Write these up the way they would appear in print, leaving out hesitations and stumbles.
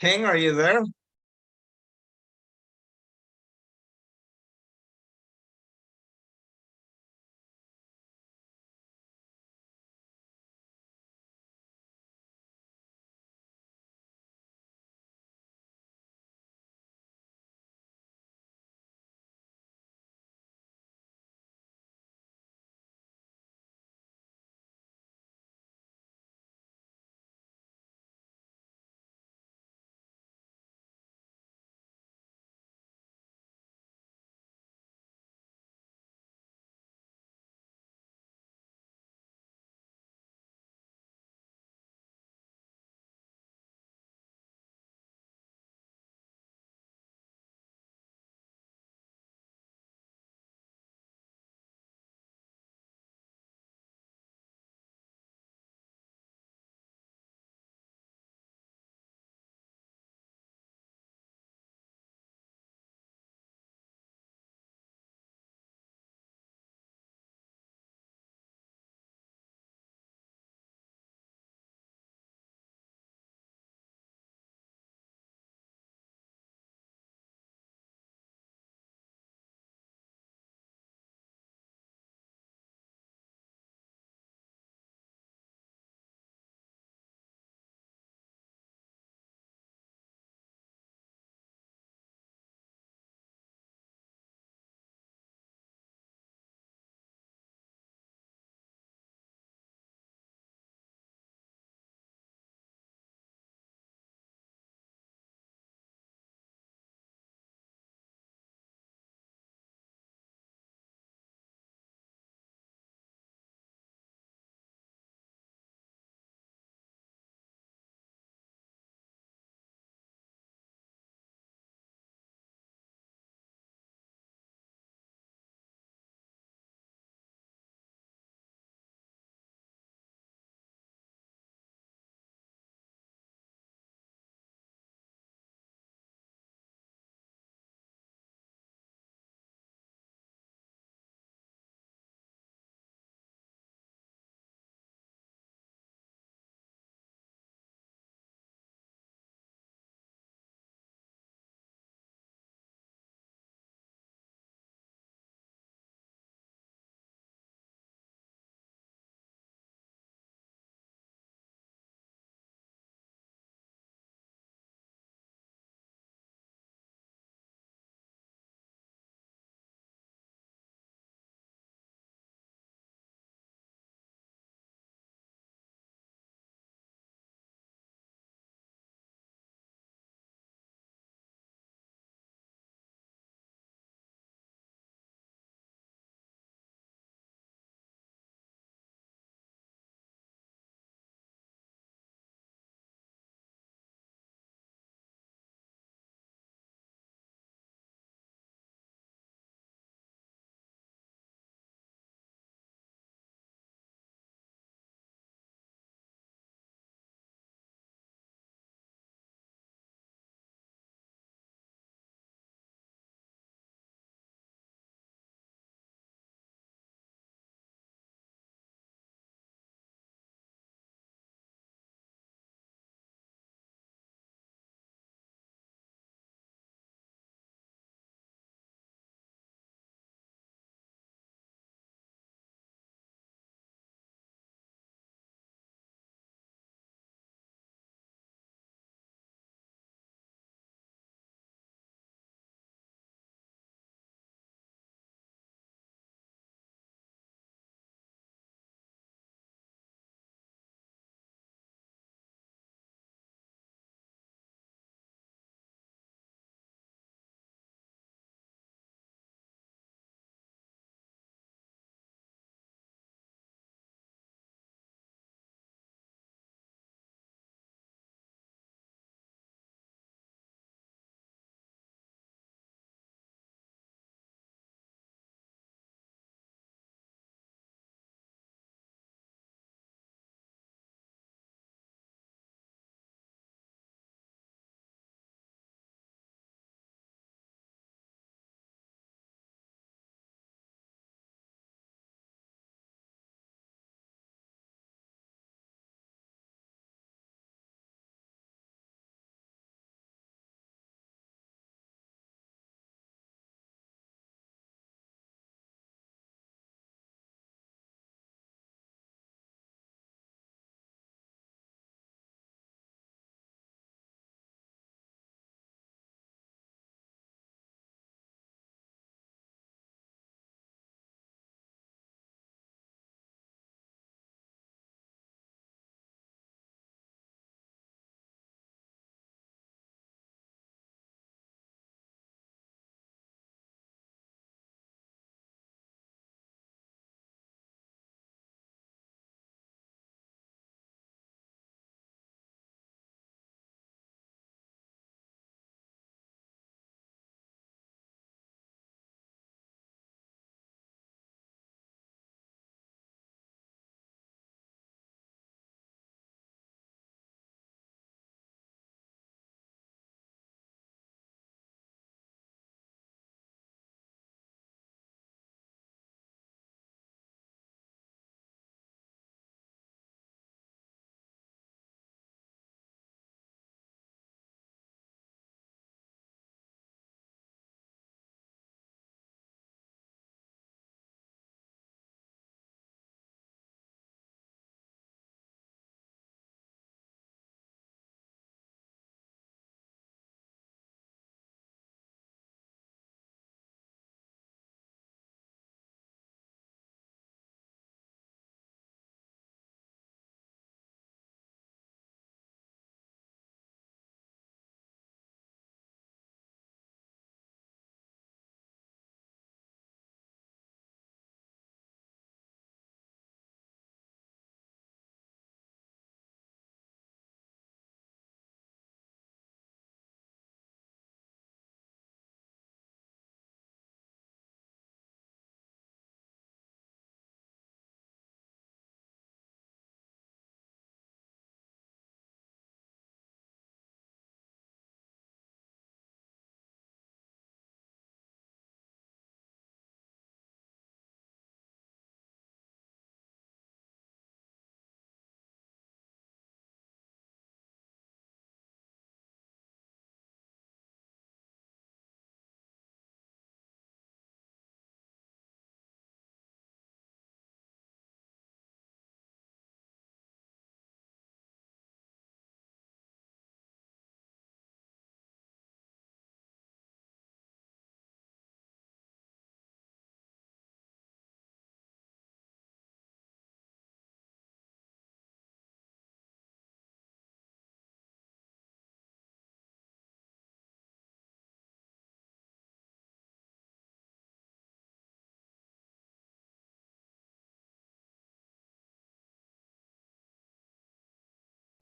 King, are you there?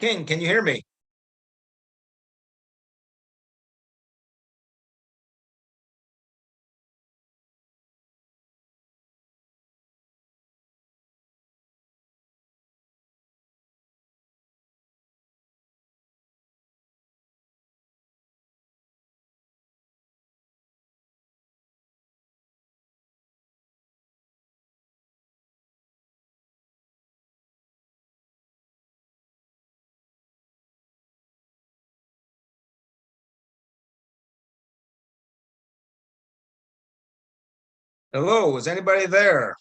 King, can you hear me? Hello, is anybody there?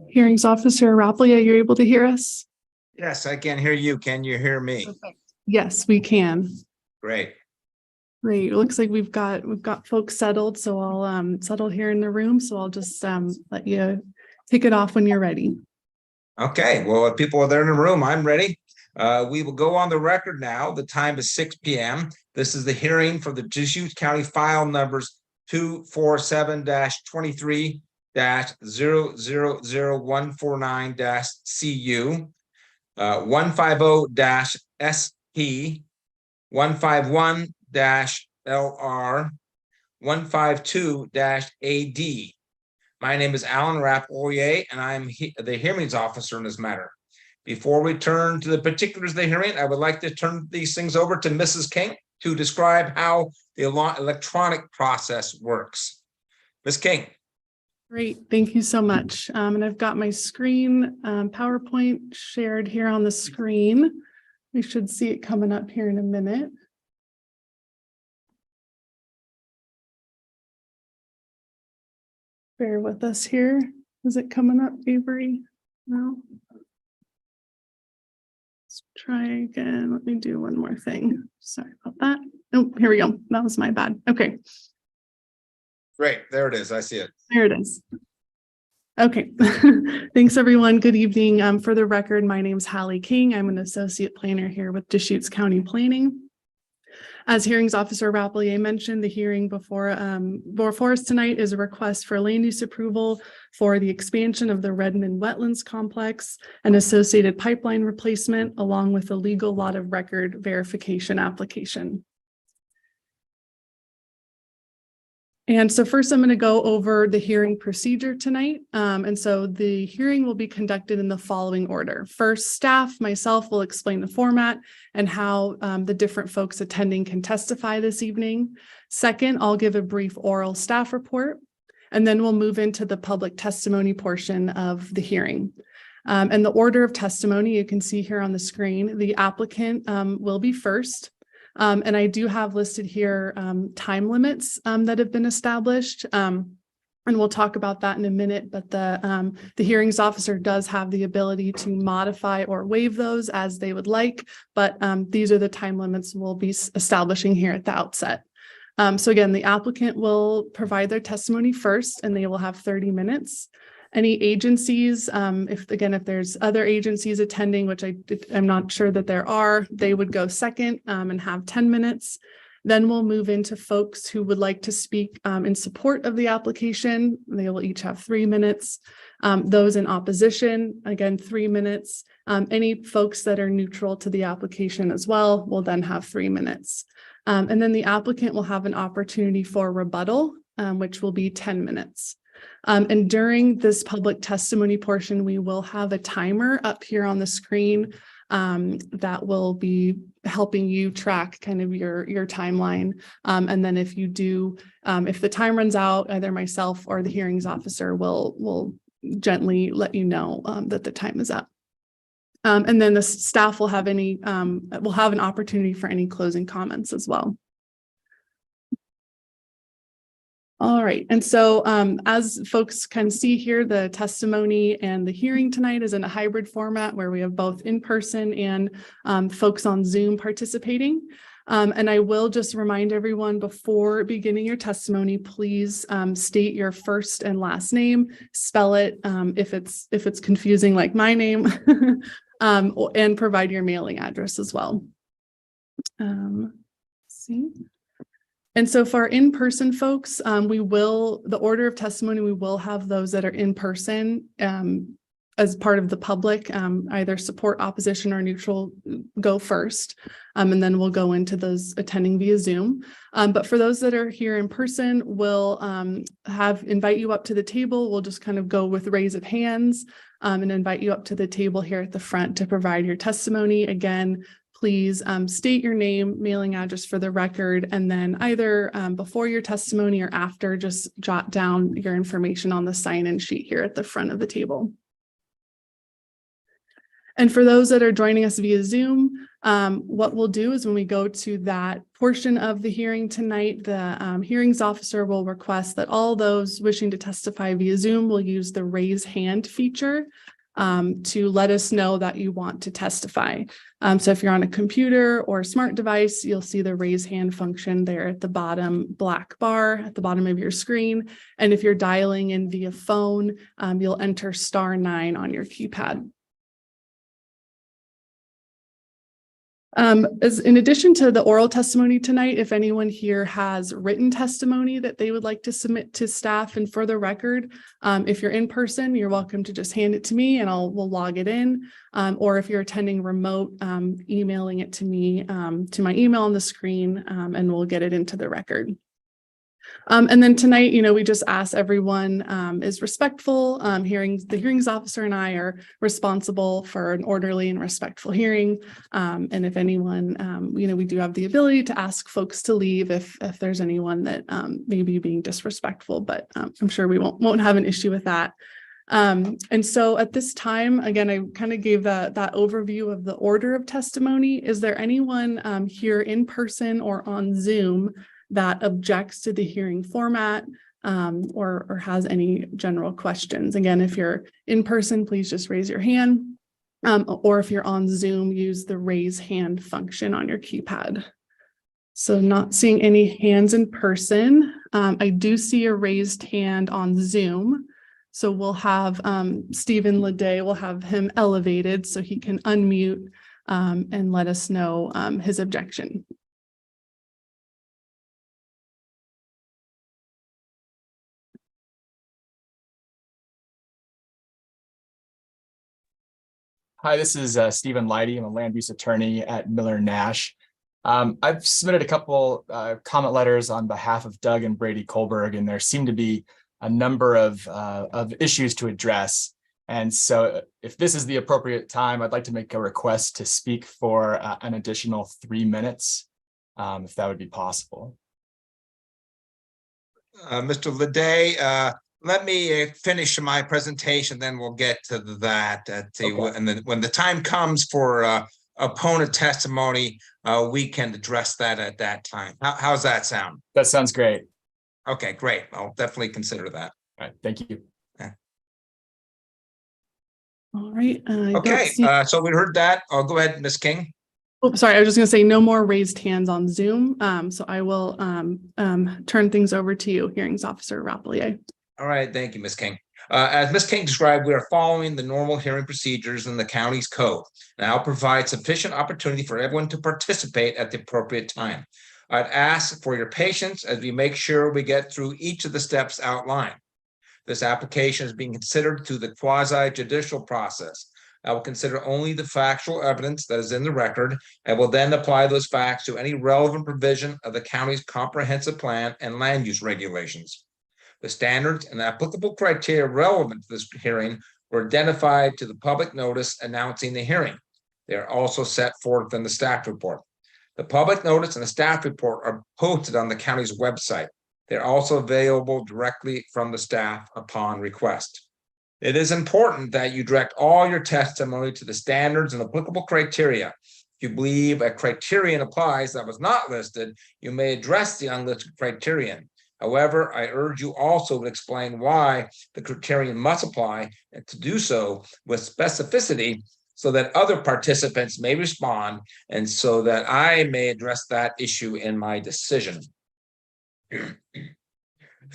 Hearings Officer Raplia, you're able to hear us? Yes, I can hear you. Can you hear me? Perfect. Yes, we can. Great. Great. It looks like we've got folks settled, so I'll settle here in the room. So I'll just let you kick it off when you're ready. Okay, well, if people are there in the room, I'm ready. We will go on the record now. The time is 6 p.m. This is the hearing for the Deschutes County file numbers 247-23-000149-CU, 150-SP, 151-LR, 152-AD. My name is Alan Rapp-Oyer, and I'm the hearings officer in this matter. Before we turn to the particulars of the hearing, I would like to turn these things over to Mrs. King to describe how the electronic process works. Ms. King. Great. Thank you so much. And I've got my screen PowerPoint shared here on the screen. We should see it coming up here in a minute. Bear with us here. Is it coming up, Avery? No. Let's try again. Let me do one more thing. Sorry about that. Oh, here we go. That was my bad. Okay. Great. There it is. I see it. There it is. Okay. Thanks, everyone. Good evening. For the record, my name is Hallie King. I'm an associate planner here with Deschutes County Planning. As hearings officer Rapplier mentioned, the hearing before us tonight is a request for land use approval for the expansion of the Redmond Wetlands Complex and associated pipeline replacement, along with a legal lot of record verification application. And so first I'm going to go over the hearing procedure tonight. And so the hearing will be conducted in the following order. First, staff, myself, will explain the format and how the different folks attending can testify this evening. Second, I'll give a brief oral staff report, and then we'll move into the public testimony portion of the hearing. And the order of testimony you can see here on the screen. The applicant will be first. And I do have listed here time limits that have been established. And we'll talk about that in a minute, but the hearings officer does have the ability to modify or waive those as they would like, but these are the time limits we'll be establishing here at the outset. So again, the applicant will provide their testimony first, and they will have 30 minutes. Any agencies, if there's other agencies attending, which I'm not sure that there are, they would go second and have 10 minutes. Then we'll move into folks who would like to speak in support of the application. They will each have 3 minutes. Those in opposition, again, 3 minutes. Any folks that are neutral to the application as well will then have 3 minutes. And then the applicant will have an opportunity for rebuttal, which will be 10 minutes. And during this public testimony portion, we will have a timer up here on the screen that will be helping you track kind of your timeline. And then if you do, if the time runs out, either myself or the hearings officer will gently let you know that the time is up. And then the staff will have an opportunity for any closing comments as well. All right. And so as folks can see here, the testimony and the hearing tonight is in a hybrid format where we have both in person and folks on Zoom participating. And I will just remind everyone before beginning your testimony, please state your first and last name, spell it if it's confusing like my name, and provide your mailing address as well. See. And so for our in-person folks, the order of testimony, we will have those that are in person as part of the public, either support, opposition, or neutral go first. And then we'll go into those attending via Zoom. But for those that are here in person, we'll invite you up to the table. We'll just kind of go with raise of hands and invite you up to the table here at the front to provide your testimony. Again, please state your name, mailing address for the record, and then either before your testimony or after, just jot down your information on the sign-in sheet here at the front of the table. And for those that are joining us via Zoom, what we'll do is when we go to that portion of the hearing tonight, the hearings officer will request that all those wishing to testify via Zoom will use the raise hand feature to let us know that you want to testify. So if you're on a computer or a smart device, you'll see the raise hand function there at the bottom black bar at the bottom of your screen. And if you're dialing in via phone, you'll enter *9 on your keypad. As in addition to the oral testimony tonight, if anyone here has written testimony that they would like to submit to staff and for the record, if you're in person, you're welcome to just hand it to me and we'll log it in. Or if you're attending remote, emailing it to me, to my email on the screen, and we'll get it into the record. And then tonight, we just ask everyone is respectful. The hearings officer and I are responsible for an orderly and respectful hearing. And if anyone, we do have the ability to ask folks to leave if there's anyone that may be being disrespectful, but I'm sure we won't have an issue with that. And so at this time, again, I kind of gave that overview of the order of testimony. Is there anyone here in person or on Zoom that objects to the hearing format or has any general questions? Again, if you're in person, please just raise your hand. Or if you're on Zoom, use the raise hand function on your keypad. So not seeing any hands in person. I do see a raised hand on Zoom. So we'll have Stephen Leday, we'll have him elevated so he can unmute and let us know his objection. Hi, this is Stephen Leidy. I'm a land use attorney at Miller Nash. I've submitted a couple comment letters on behalf of Doug and Brady Kohlberg, and there seem to be a number of issues to address. And so if this is the appropriate time, I'd like to make a request to speak for an additional 3 minutes, if that would be possible. Mr. Leday, let me finish my presentation, then we'll get to that. Okay. And then when the time comes for opponent testimony, we can address that at that time. How's that sound? That sounds great. Okay, great. I'll definitely consider that. All right, thank you. Yeah. All right. Okay, so we heard that. I'll go ahead, Ms. King. Oh, sorry, I was just going to say no more raised hands on Zoom. So I will turn things over to you, Hearings Officer Rapelier. All right, thank you, Ms. King. As Ms. King described, we are following the normal hearing procedures in the county's code. And I'll provide sufficient opportunity for everyone to participate at the appropriate time. I'd ask for your patience as we make sure we get through each of the steps outlined. This application is being considered through the quasi-judicial process. I will consider only the factual evidence that is in the record and will then apply those facts to any relevant provision of the county's comprehensive plan and land use regulations. The standards and applicable criteria relevant to this hearing were identified to the public notice announcing the hearing. They are also set forth in the staff report. The public notice and the staff report are posted on the county's website. They're also available directly from the staff upon request. It is important that you direct all your testimony to the standards and applicable criteria. If you believe a criterion applies that was not listed, you may address the unlisted criterion. However, I urge you also to explain why the criterion must apply, and to do so with specificity so that other participants may respond and so that I may address that issue in my decision.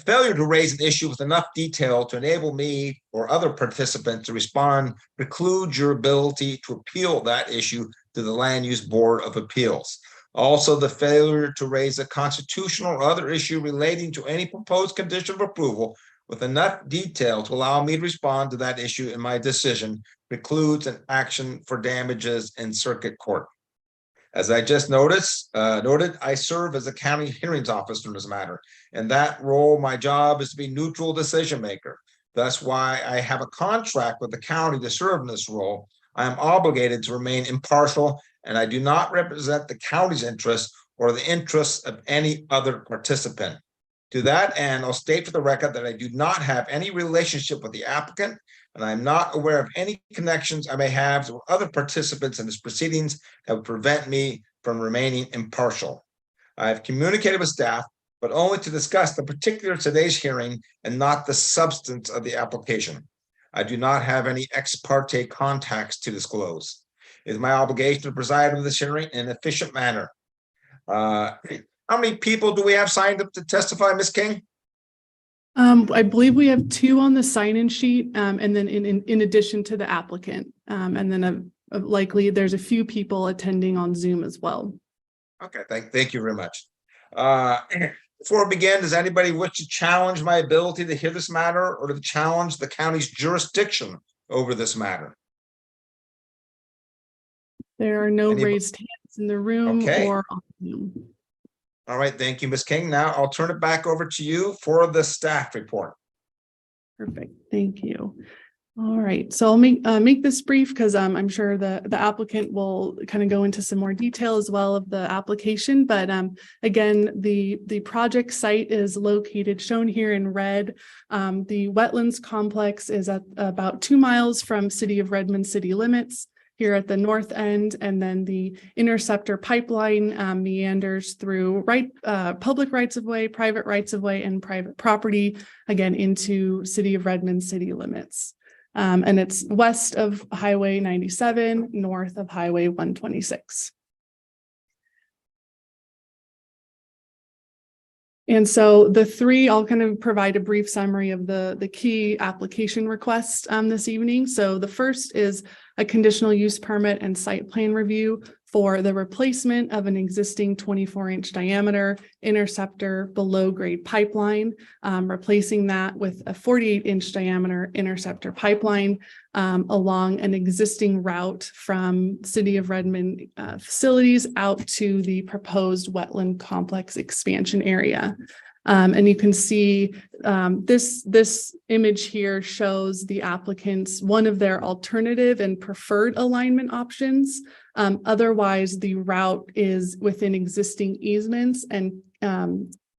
Failure to raise an issue with enough detail to enable me or other participants to respond precludes your ability to appeal that issue to the Land Use Board of Appeals. Also, the failure to raise a constitutional or other issue relating to any proposed condition of approval with enough detail to allow me to respond to that issue in my decision precludes an action for damages in circuit court. As I just noted, I serve as a county hearings officer in this matter. In that role, my job is to be neutral decision maker. That's why I have a contract with the county to serve in this role. I am obligated to remain impartial, and I do not represent the county's interests or the interests of any other participant. To that end, I'll state for the record that I do not have any relationship with the applicant, and I'm not aware of any connections I may have with other participants in this proceedings that would prevent me from remaining impartial. I have communicated with staff, but only to discuss the particular today's hearing and not the substance of the application. I do not have any ex parte contacts to disclose. It is my obligation to preside over this hearing in an efficient manner. How many people do we have signed up to testify, Ms. King? I believe we have 2 on the sign-in sheet, and then in addition to the applicant, and then likely there's a few people attending on Zoom as well. Okay, thank you very much. Before we begin, does anybody wish to challenge my ability to hear this matter or to challenge the county's jurisdiction over this matter? There are no raised hands in the room or on Zoom. All right, thank you, Ms. King. Now I'll turn it back over to you for the staff report. Perfect, thank you. All right, so I'll make this brief because I'm sure the applicant will kind of go into some more detail as well of the application. But again, the project site is located, shown here in red. The wetlands complex is at about 2 miles from City of Redmond city limits, here at the north end, and then the interceptor pipeline meanders through public rights of way, private rights of way, and private property, again into City of Redmond city limits. And it's west of Highway 97, north of Highway 126. And so I'll kind of provide a brief summary of the key application requests this evening. So the first is a conditional use permit and site plan review for the replacement of an existing 24-inch diameter interceptor below grade pipeline, replacing that with a 48-inch diameter interceptor pipeline along an existing route from City of Redmond facilities out to the proposed wetland complex expansion area. And you can see this image here shows the applicants one of their alternative and preferred alignment options. Otherwise, the route is within existing easements and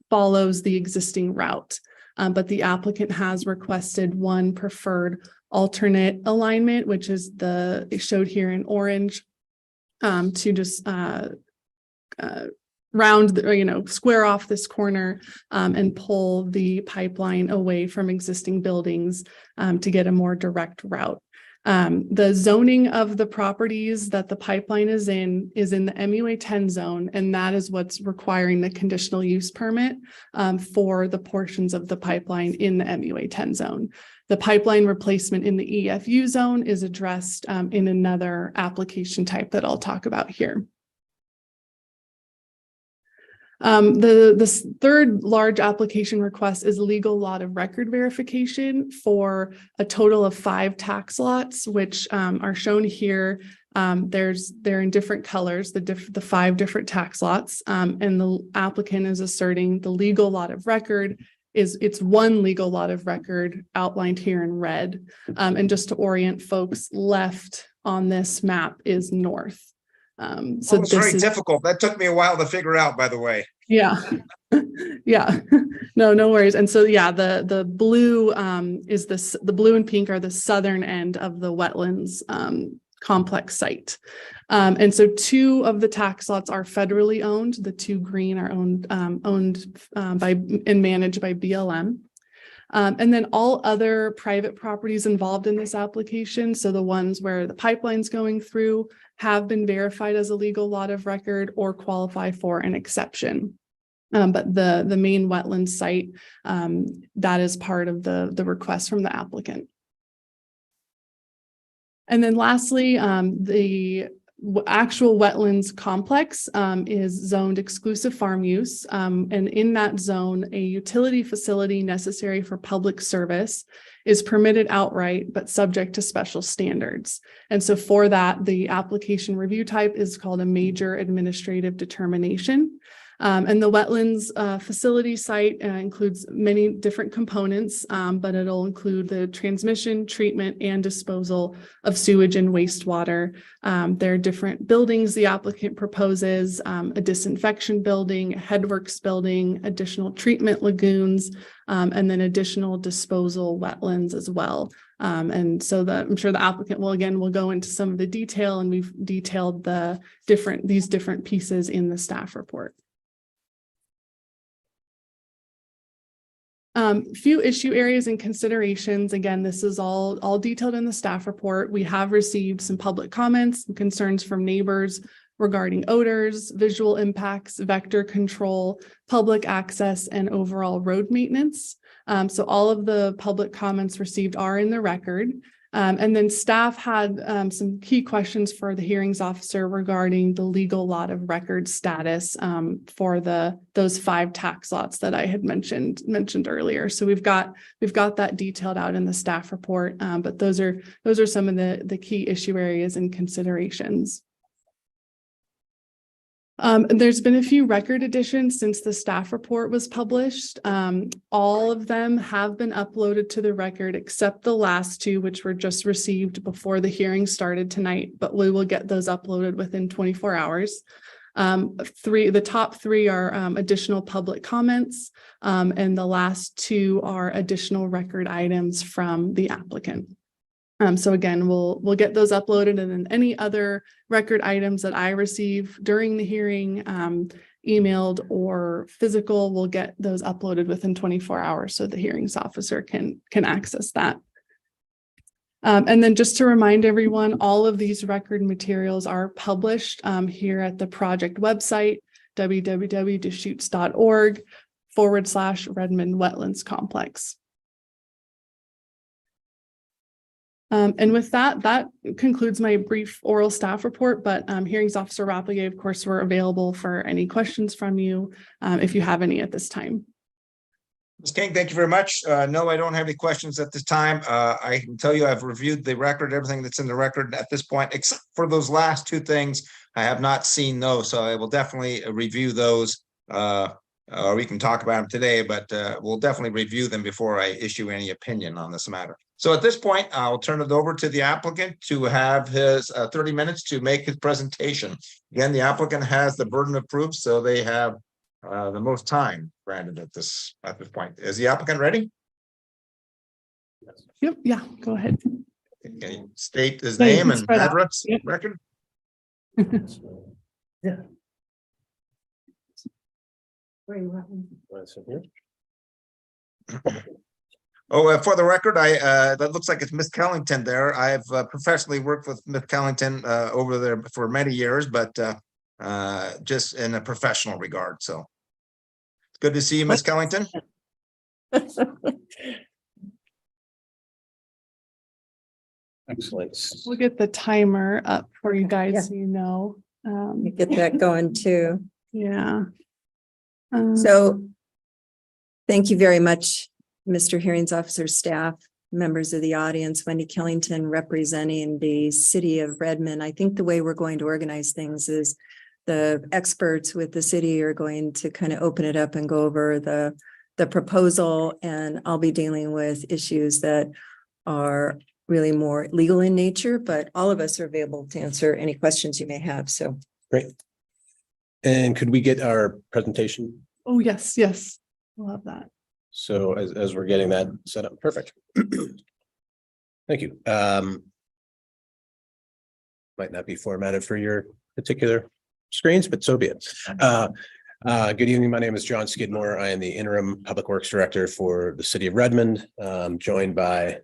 follows the existing route. But the applicant has requested one preferred alternate alignment, which is showed here in orange, to just square off this corner and pull the pipeline away from existing buildings to get a more direct route. The zoning of the properties that the pipeline is in the MUA 10 zone, and that is what's requiring the conditional use permit for the portions of the pipeline in the MUA 10 zone. The pipeline replacement in the EFU zone is addressed in another application type that I'll talk about here. The third large application request is legal lot of record verification for a total of 5 tax lots, which are shown here. They're in different colors, the 5 different tax lots, and the applicant is asserting the legal lot of record it's one legal lot of record outlined here in red. And just to orient folks, left on this map is north. So It's this very is, difficult. That took me a while to figure out, by the way. yeah. Yeah, no worries. And so, yeah, the blue is this, the blue and pink are the southern end of the wetlands complex site. And so 2 of the tax lots are federally owned. The 2 green are owned by and managed by BLM. And then all other private properties involved in this application, so the ones where the pipeline's going through, have been verified as a legal lot of record or qualify for an exception. But the main wetland site, that is part of the request from the applicant. And then lastly, the actual wetlands complex is zoned exclusive farm use. And in that zone, a utility facility necessary for public service is permitted outright, but subject to special standards. And so for that, the application review type is called a major administrative determination. And the wetlands facility site includes many different components, but it'll include the transmission, treatment, and disposal of sewage and wastewater. There are different buildings the applicant proposes, a disinfection building, a headworks building, additional treatment lagoons, and then additional disposal wetlands as well. And so I'm sure the applicant will go into some of the detail, and we've detailed these different pieces in the staff report. Few issue areas and considerations. Again, this is all detailed in the staff report. We have received some public comments and concerns from neighbors regarding odors, visual impacts, vector control, public access, and overall road maintenance. So all of the public comments received are in the record. And then staff had some key questions for the hearings officer regarding the legal lot of record status for those 5 tax lots that I had mentioned earlier. So we've got that detailed out in the staff report, but those are some of the key issue areas and considerations. There's been a few record additions since the staff report was published. All of them have been uploaded to the record except the last 2, which were just received before the hearing started tonight, but we will get those uploaded within 24 hours. The top 3 are additional public comments, and the last 2 are additional record items from the applicant. So again, we'll get those uploaded, and then any other record items that I receive during the hearing, emailed or physical, we'll get those uploaded within 24 hours so the hearings officer can access that. And then just to remind everyone, all of these record materials are published here at the project website, www.deschutes.org/Redmond Wetlands Complex. And with that concludes my brief oral staff report, but hearings officer Rapplier, of course, we're available for any questions from you if you have any at this time. Ms. King, thank you very much. No, I don't have any questions at this time. I can tell you I've reviewed the record, everything that's in the record at this point, except for those last 2 things. I have not seen those, so I will definitely review those. Or we can talk about them today, but we'll definitely review them before I issue any opinion on this matter. So at this point, I'll turn it over to the applicant to have his 30 minutes to make his presentation. Again, the applicant has the burden of proof, so they have the most time granted at this point. Is the applicant ready? Yep. Yeah, go ahead. Can you state his name and address? Yep. Record? Yeah. Oh, for the record, that looks like it's Miss Kellington there. I've professionally worked with Miss Kellington over there for many years, but just in a professional regard. So good to see you, Miss Kellington. Excellent. We'll get the timer up for you guys, so you know. You get that going too. Yeah. So thank you very much, Mr. Hearings Officer, staff, members of the audience, Wendy Kellington representing the city of Redmond. I think the way we're going to organize things is the experts with the city are going to kind of open it up and go over the proposal, and I'll be dealing with issues that are really more legal in nature, but all of us are available to answer any questions you may have. So Great. And could we get our presentation? Oh, yes, yes. We'll have that. So as we're getting that set up, perfect. Thank you. Might not be formatted for your particular screens, but so be it. Good evening. My name is John Skidmore. I am the interim public works director for the city of Redmond, joined by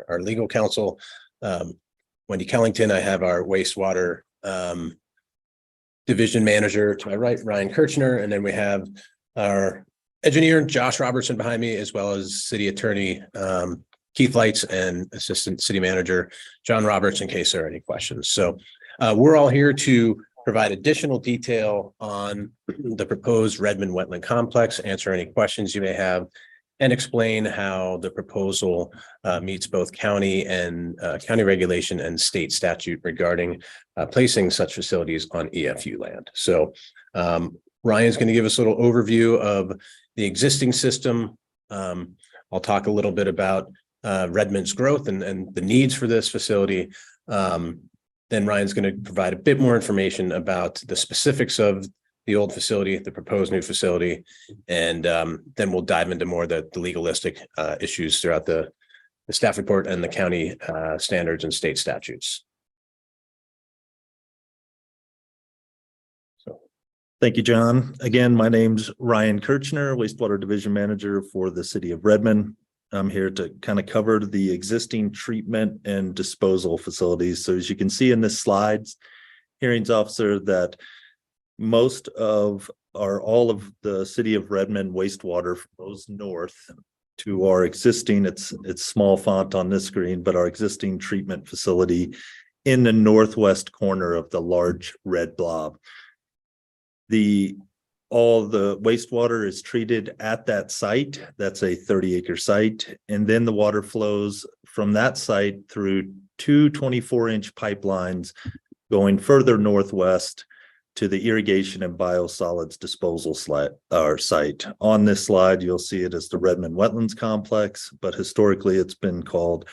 our legal counsel, Wendy Kellington. I have our wastewater division manager to my right, Ryan Kirchner, and then we have our engineer, Josh Robertson, behind me, as well as city attorney Keith Lights and assistant city manager John Roberts, in case there are any questions. So we're all here to provide additional detail on the proposed Redmond wetland complex, answer any questions you may have, and explain how the proposal meets both county and county regulation and state statute regarding placing such facilities on EFU land. So Ryan's going to give us a little overview of the existing system. I'll talk a little bit about Redmond's growth and the needs for this facility. Then Ryan's going to provide a bit more information about the specifics of the old facility, the proposed new facility, and then we'll dive into more the legalistic issues throughout the staff report and the county standards and state statutes. So, thank you, John. Again, my name's Ryan Kirchner, wastewater division manager for the city of Redmond. I'm here to kind of cover the existing treatment and disposal facilities. So as you can see in this slides, hearings officer, that most of all of the city of Redmond wastewater flows north to our existing, it's small font on this screen, but our existing treatment facility in the northwest corner of the large red blob. All the wastewater is treated at that site. That's a 30-acre site. And then the water flows from that site through two 24-inch pipelines going further northwest to the irrigation and biosolids disposal site. On this slide, you'll see it as the Redmond Wetlands Complex, but historically it's been called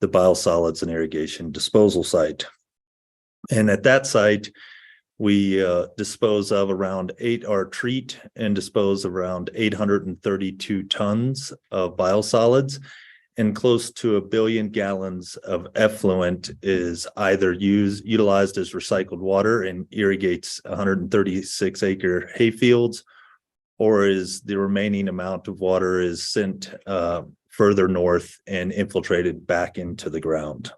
the Biosolids and Irrigation Disposal Site. And at that site, we dispose of treat and dispose of around 832 tons of biosolids, and close to 1 billion gallons of effluent is either utilized as recycled water and irrigates 136-acre hayfields, or is the remaining amount of water is sent further north and infiltrated back into the ground.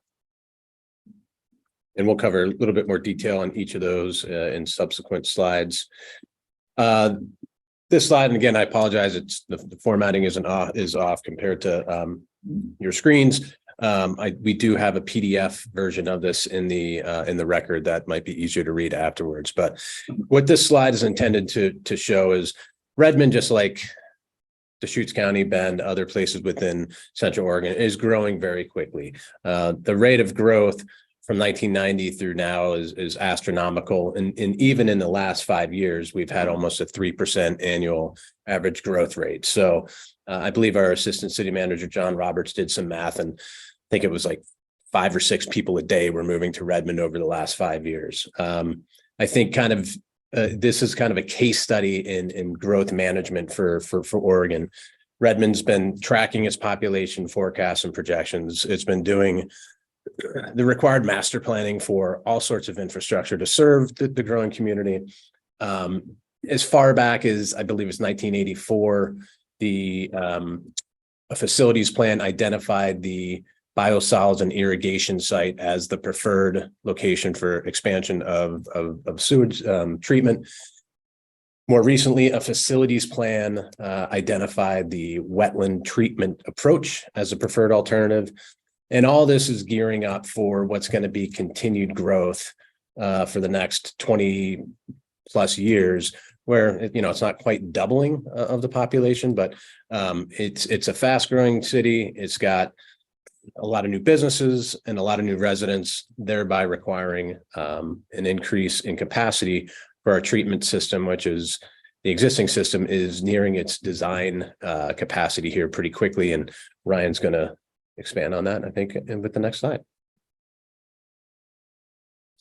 and we'll cover a little bit more detail on each of those in subsequent slides. This slide, and again, I apologize, it's the formatting is off compared to your screens. We do have a PDF version of this in the record that might be easier to read afterwards. But what this slide is intended to show is Redmond, just like Deschutes County, Bend, other places within Central Oregon, is growing very quickly. The rate of growth from 1990 through now is astronomical. And even in the last 5 years, we've had almost a 3% annual average growth rate. So I believe our assistant city manager, John Roberts, did some math, and I think it was like 5 or 6 people a day were moving to Redmond over the last 5 years. I think this is kind of a case study in growth management for Oregon. Redmond's been tracking its population forecasts and projections. It's been doing the required master planning for all sorts of infrastructure to serve the growing community. As far back as I believe it's 1984, a facilities plan identified the biosolids and irrigation site as the preferred location for expansion of sewage treatment. More recently, a facilities plan identified the wetland treatment approach as a preferred alternative. And all this is gearing up for what's going to be continued growth for the next 20 plus years, where it's not quite doubling of the population, but it's a fast growing city. It's got a lot of new businesses and a lot of new residents, thereby requiring an increase in capacity for our treatment system, which is the existing system is nearing its design capacity here pretty quickly. And Ryan's going to expand on that, I think, with the next slide.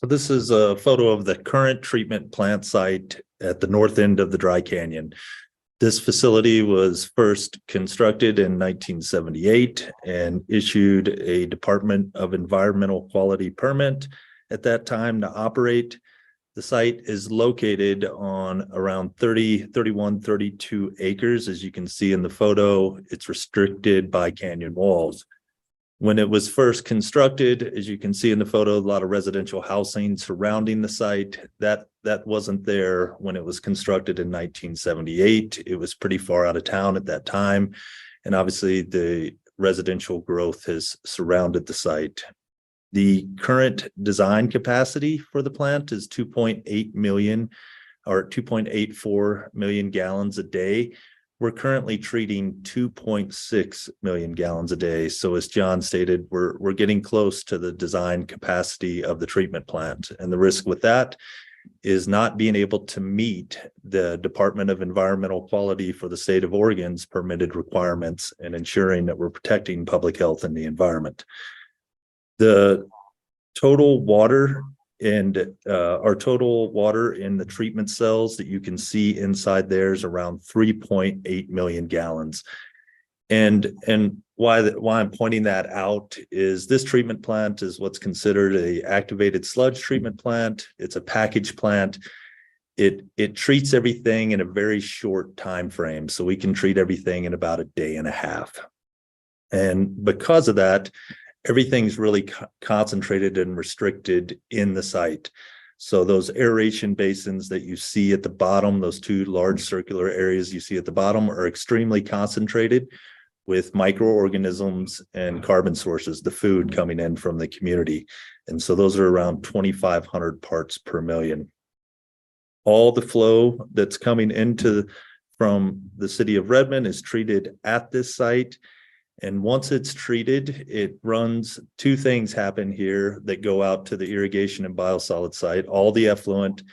So this is a photo of the current treatment plant site at the north end of the Dry Canyon. This facility was first constructed in 1978 and issued a Department of Environmental Quality permit at that time to operate. The site is located on around 32 acres. As you can see in the photo, it's restricted by canyon walls. When it was first constructed, as you can see in the photo, a lot of residential housing surrounding the site. That wasn't there when it was constructed in 1978. It was pretty far out of town at that time. And obviously the residential growth has surrounded the site. The current design capacity for the plant is 2.8 million or 2.84 million gallons a day. We're currently treating 2.6 million gallons a day. So as John stated, we're getting close to the design capacity of the treatment plant. And the risk with that is not being able to meet the Department of Environmental Quality for the state of Oregon's permitted requirements and ensuring that we're protecting public health and the environment. The total water and our total water in the treatment cells that you can see inside there is around 3.8 million gallons. And why I'm pointing that out is this treatment plant is what's considered a activated sludge treatment plant. It's a package plant. It treats everything in a very short time frame. So we can treat everything in about a day and a half. And because of that, everything's really concentrated and restricted in the site. So those aeration basins that you see at the bottom, those two large circular areas you see at the bottom are extremely concentrated with microorganisms and carbon sources, the food coming in from the community. And so those are around 2,500 parts per million. All the flow that's coming from the city of Redmond is treated at this site. And once it's treated, it runs, two things happen here that go out to the irrigation and biosolids site. All the effluent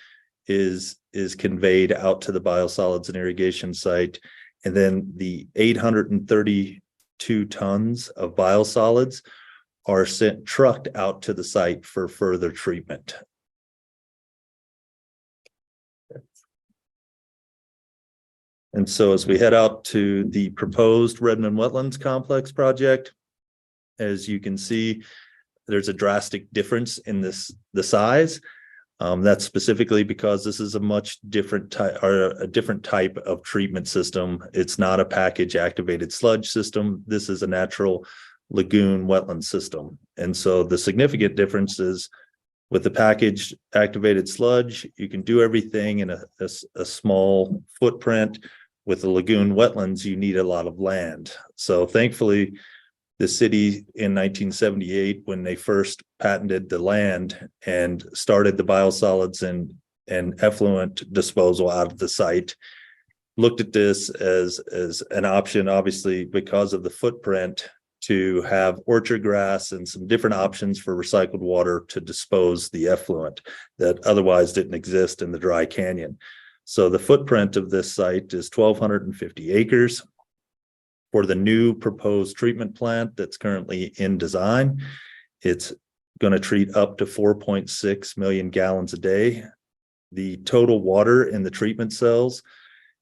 is conveyed out to the biosolids and irrigation site. And then the 832 tons of biosolids are trucked out to the site for further treatment. And so as we head out to the proposed Redmond Wetlands Complex project, as you can see, there's a drastic difference in the size. That's specifically because this is a much different type or a different type of treatment system. It's not a package activated sludge system. This is a natural lagoon wetland system. And so the significant difference is with the package activated sludge, you can do everything in a small footprint. With the lagoon wetlands, you need a lot of land. So thankfully, the city in 1978, when they first patented the land and started the biosolids and effluent disposal out of the site, looked at this as an option, obviously, because of the footprint, to have orchard grass and some different options for recycled water to dispose the effluent that otherwise didn't exist in the Dry Canyon. So the footprint of this site is 1,250 acres. For the new proposed treatment plant that's currently in design, it's going to treat up to 4.6 million gallons a day. The total water in the treatment cells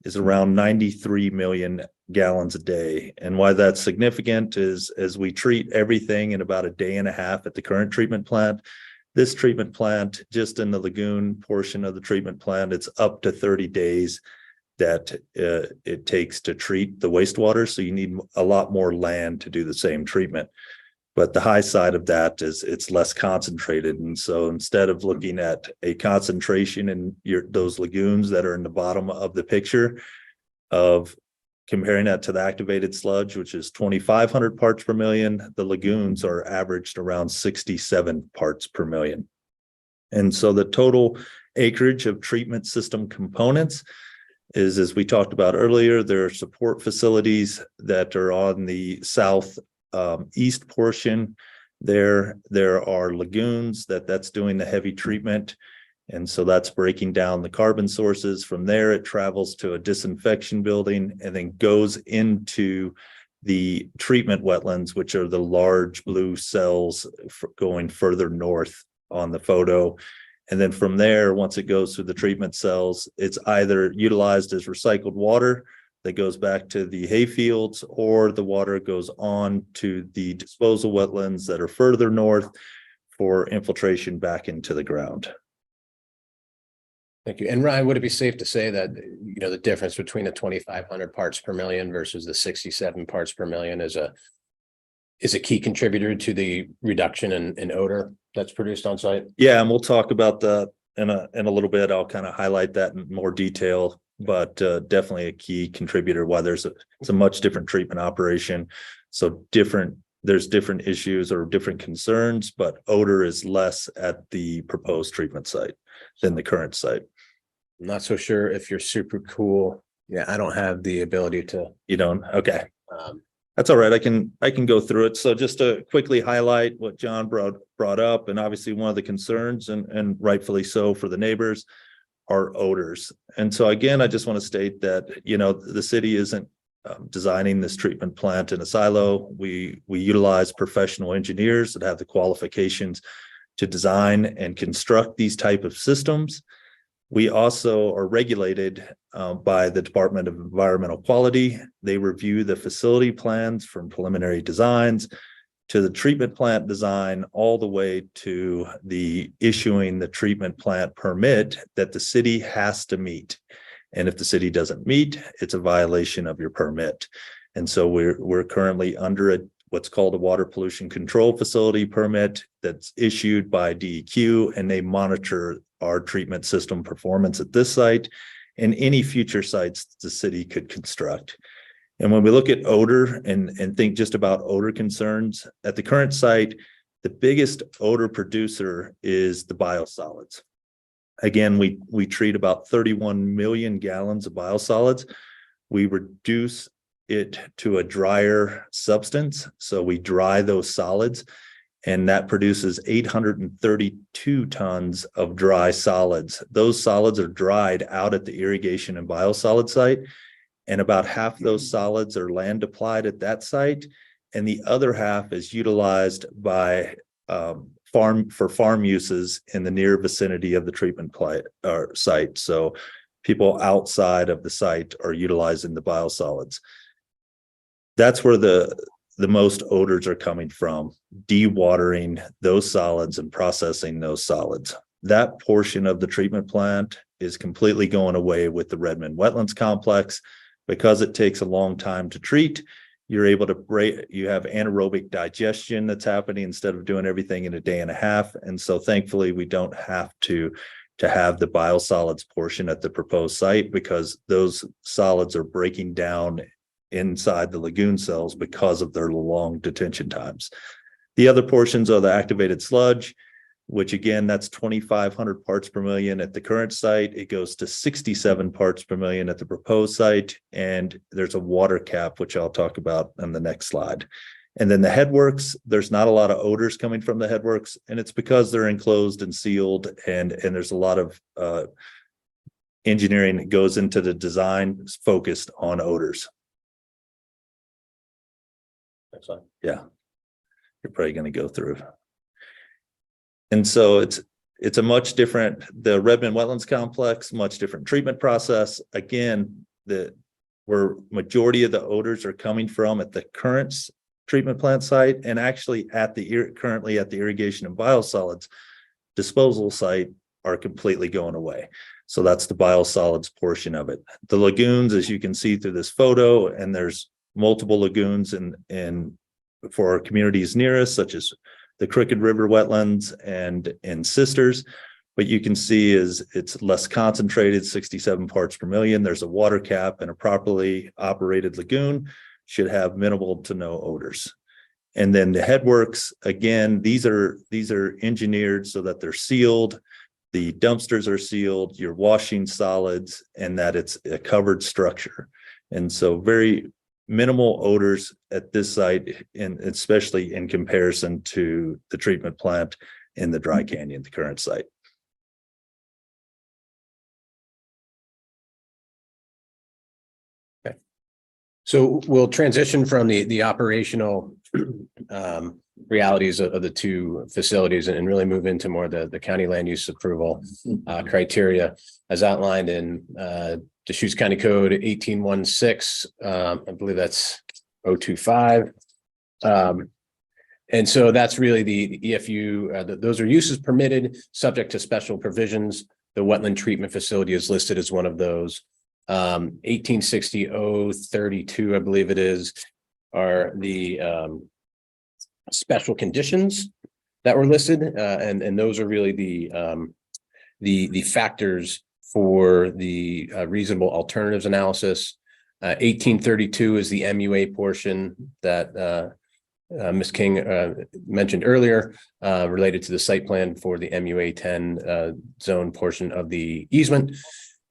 is around 93 million gallons a day. And why that's significant is as we treat everything in about a day and a half at the current treatment plant, this treatment plant, just in the lagoon portion of the treatment plant, it's up to 30 days that it takes to treat the wastewater. So you need a lot more land to do the same treatment. But the high side of that is it's less concentrated. And so instead of looking at a concentration in those lagoons that are in the bottom of the picture of comparing that to the activated sludge, which is 2,500 parts per million, the lagoons are averaged around 67 parts per million. And so the total acreage of treatment system components is, as we talked about earlier, there are support facilities that are on the south east portion. There are lagoons that's doing the heavy treatment. And so that's breaking down the carbon sources. From there, it travels to a disinfection building and then goes into the treatment wetlands, which are the large blue cells going further north on the photo. And then from there, once it goes through the treatment cells, it's either utilized as recycled water that goes back to the hay fields, or the water goes on to the disposal wetlands that are further north for infiltration back into the ground. Thank you. And Ryan, would it be safe to say that, the difference between the 2,500 parts per million versus the 67 parts per million is a key contributor to the reduction in odor that's produced on site? Yeah, and we'll talk about that in a little bit. I'll kind of highlight that in more detail, but definitely a key contributor why it's a much different treatment operation. So there's different issues or different concerns, but odor is less at the proposed treatment site than the current site. I'm not so sure if you're super cool. Yeah, I don't have the ability to. You don't? Okay. That's all right. I can go through it. So just to quickly highlight what John brought up, and obviously one of the concerns, and rightfully so for the neighbors, are odors. And so again, I just want to state that, the city isn't designing this treatment plant in a silo. We utilize professional engineers that have the qualifications to design and construct these type of systems. We also are regulated by the Department of Environmental Quality. They review the facility plans from preliminary designs to the treatment plant design, all the way to the issuing the treatment plant permit that the city has to meet. And if the city doesn't meet, it's a violation of your permit. And so we're currently under what's called a water pollution control facility permit that's issued by DEQ, and they monitor our treatment system performance at this site and any future sites the city could construct. And when we look at odor and think just about odor concerns at the current site, the biggest odor producer is the biosolids. Again, we treat about 31 million gallons of biosolids. We reduce it to a drier substance. So we dry those solids, and that produces 832 tons of dry solids. Those solids are dried out at the irrigation and biosolid site, and about half those solids are land applied at that site, and the other half is utilized by farm uses in the near vicinity of the treatment plant or site. So people outside of the site are utilizing the biosolids. That's where the most odors are coming from, dewatering those solids and processing those solids. That portion of the treatment plant is completely going away with the Redmond Wetlands Complex. Because it takes a long time to treat, you're able to you have anaerobic digestion that's happening instead of doing everything in a day and a half. And so thankfully we don't have to have the biosolids portion at the proposed site, because those solids are breaking down inside the lagoon cells because of their long detention times. The other portions are the activated sludge, which again, that's 2,500 parts per million at the current site. It goes to 67 parts per million at the proposed site. And there's a water cap, which I'll talk about on the next slide. And then the headworks, there's not a lot of odors coming from the headworks, and it's because they're enclosed and sealed, and there's a lot of engineering that goes into the design focused on odors. Next slide. Yeah, you're probably going to go through. And so it's a much different, the Redmond Wetlands Complex, much different treatment process. Again, where majority of the odors are coming from at the current treatment plant site, and actually currently at the irrigation and biosolids disposal site, are completely going away. So that's the biosolids portion of it. The lagoons, as you can see through this photo, and there's multiple lagoons in for our communities near us, such as the Crooked River wetlands and Sisters. What you can see is it's less concentrated, 67 parts per million. There's a water cap, and a properly operated lagoon should have minimal to no odors. And then the headworks, again, these are engineered so that they're sealed. The dumpsters are sealed, you're washing solids, and that it's a covered structure. And so very minimal odors at this site, and especially in comparison to the treatment plant in the Dry Canyon, the current site. So we'll transition from the operational realities of the two facilities and really move into more the county land use approval criteria as outlined in Deschutes County Code 1816. I believe that's 025. And so that's really the EFU. Those are uses permitted subject to special provisions. The wetland treatment facility is listed as one of those. 1860-032, I believe it is, are the special conditions that were listed, and those are really the factors for the reasonable alternatives analysis. 1832 is the MUA portion that Ms. King mentioned earlier, related to the site plan for the MUA 10 zone portion of the easement.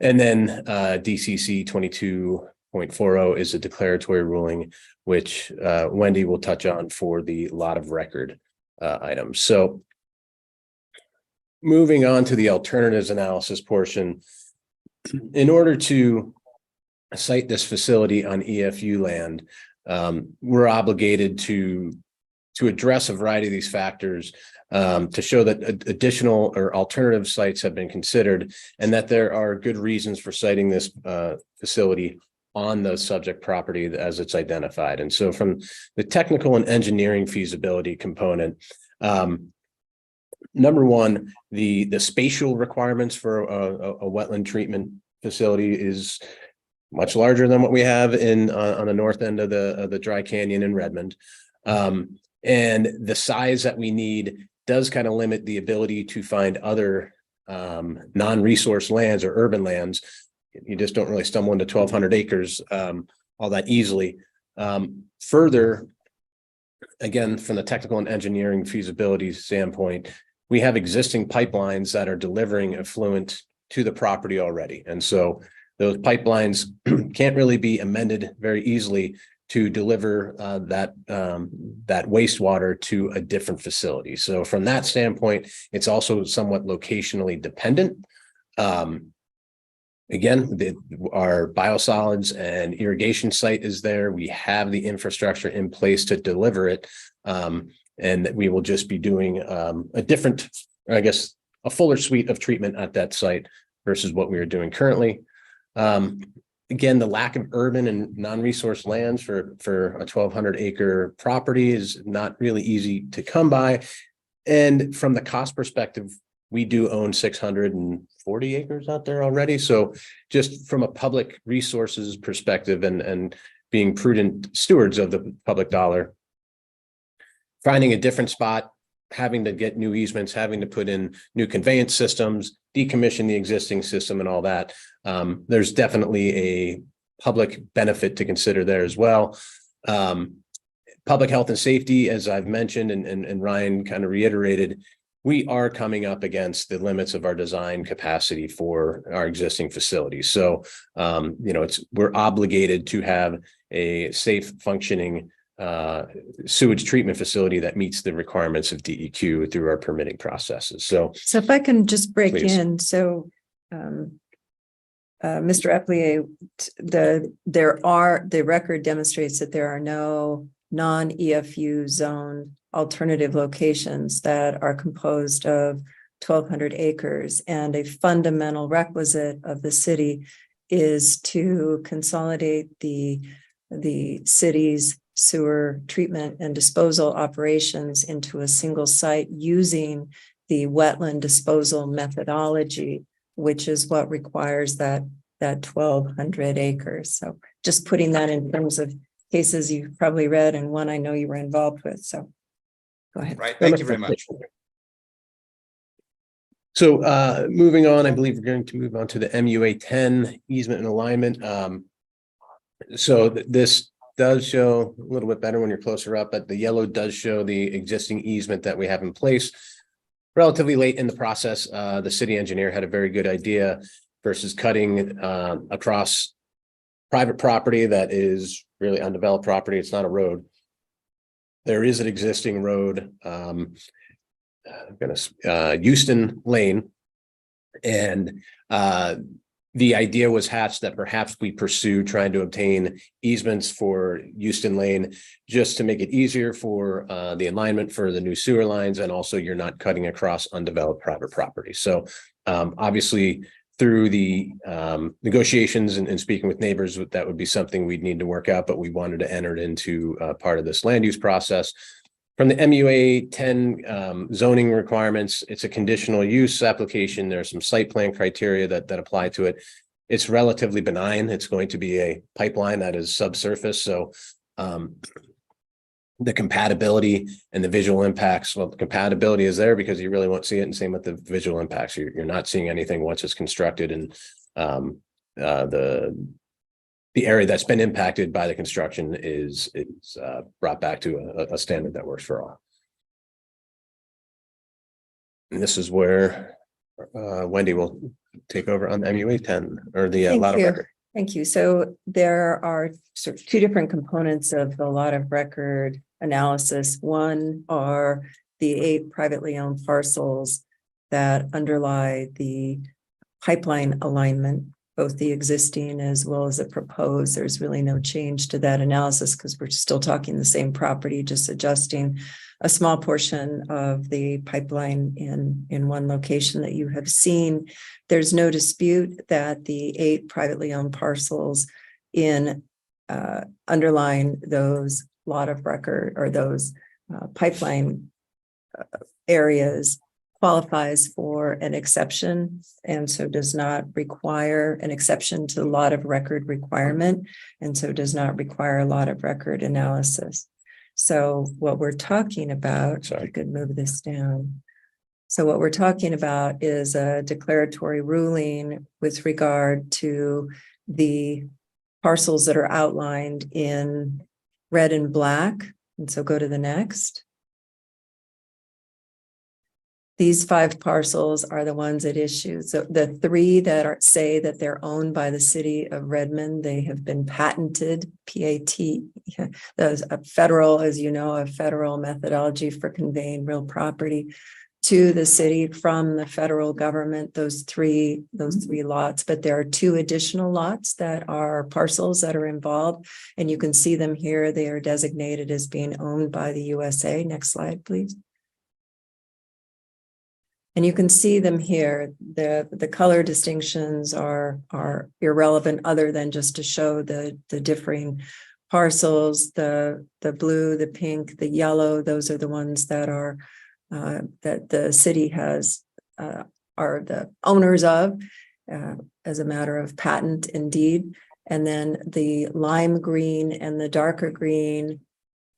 And then DCC 22.40 is a declaratory ruling, which Wendy will touch on for the lot of record items. So moving on to the alternatives analysis portion, in order to site this facility on EFU land, we're obligated to address a variety of these factors to show that additional or alternative sites have been considered and that there are good reasons for citing this facility on the subject property as it's identified. And so from the technical and engineering feasibility component, number one, the spatial requirements for a wetland treatment facility is much larger than what we have on the north end of the Dry Canyon in Redmond. And the size that we need does kind of limit the ability to find other non-resource lands or urban lands. You just don't really stumble into 1,200 acres all that easily. Further, again, from the technical and engineering feasibility standpoint, we have existing pipelines that are delivering effluent to the property already. And so those pipelines can't really be amended very easily to deliver that wastewater to a different facility. So from that standpoint, it's also somewhat locationally dependent. Again, our biosolids and irrigation site is there. We have the infrastructure in place to deliver it. And we will just be doing a different, I guess, a fuller suite of treatment at that site versus what we are doing currently. Again, the lack of urban and non-resource lands for a 1,200 acre property is not really easy to come by. And from the cost perspective, we do own 640 acres out there already. So just from a public resources perspective and being prudent stewards of the public dollar, finding a different spot, having to get new easements, having to put in new conveyance systems, decommission the existing system and all that. There's definitely a public benefit to consider there as well. Public health and safety, as I've mentioned, and Ryan kind of reiterated, we are coming up against the limits of our design capacity for our existing facilities. So, we're obligated to have a safe functioning sewage treatment facility that meets the requirements of DEQ through our permitting processes. So if I can just break Please. in, so Mr. Eplier, the record demonstrates that there are no non-EFU zone alternative locations that are composed of 1,200 acres, and a fundamental requisite of the city is to consolidate the city's sewer treatment and disposal operations into a single site using the wetland disposal methodology, which is what requires that 1,200 acres. So just putting that in terms of cases you've probably read and one I know you were involved with. So go ahead. Right. Thank you very much. So moving on, I believe we're going to move on to the MUA 10 easement and alignment. So this does show a little bit better when you're closer up, but the yellow does show the existing easement that we have in place. Relatively late in the process, the city engineer had a very good idea versus cutting across private property that is really undeveloped property. It's not a road. There is an existing road, Houston Lane, and the idea was hatched that perhaps we pursue trying to obtain easements for Houston Lane just to make it easier for the alignment for the new sewer lines, and also you're not cutting across undeveloped private property. So obviously through the negotiations and speaking with neighbors, that would be something we'd need to work out, but we wanted to enter it into part of this land use process. From the MUA 10 zoning requirements, it's a conditional use application. There's some site plan criteria that apply to it. It's relatively benign. It's going to be a pipeline that is subsurface. So the compatibility and the visual impacts, well, the compatibility is there because you really won't see it, and same with the visual impacts. You're not seeing anything once it's constructed, and the area that's been impacted by the construction is brought back to a standard that works for all. And this is where Wendy will take over on the MUA 10 or the lot of record. Thank you. So there are sort of two different components of the lot of record analysis. One are the 8 privately owned parcels that underlie the pipeline alignment, both the existing as well as the proposed. There's really no change to that analysis because we're still talking the same property, just adjusting a small portion of the pipeline in one location that you have seen. There's no dispute that the 8 privately owned parcels in underlying those lot of record or those pipeline areas qualifies for an exception, and so does not require an exception to the lot of record requirement, and so does not require a lot of record analysis. So what we're talking about, if you could move this down. So what we're talking about is a declaratory ruling with regard to the parcels that are outlined in red and black. And so go to the next. These 5 parcels are the ones at issue. So the 3 that say that they're owned by the city of Redmond, they have been patented, P-A-T. Those a federal, as you know, a federal methodology for conveying real property to the city from the federal government, those three lots. But there are 2 additional lots that are parcels that are involved, and you can see them here. They are designated as being owned by the USA. Next slide, please. And you can see them here. The color distinctions are irrelevant other than just to show the differing parcels. The blue, the pink, the yellow, those are the ones that are that the city has are the owners of as a matter of patent indeed. And then the lime green and the darker green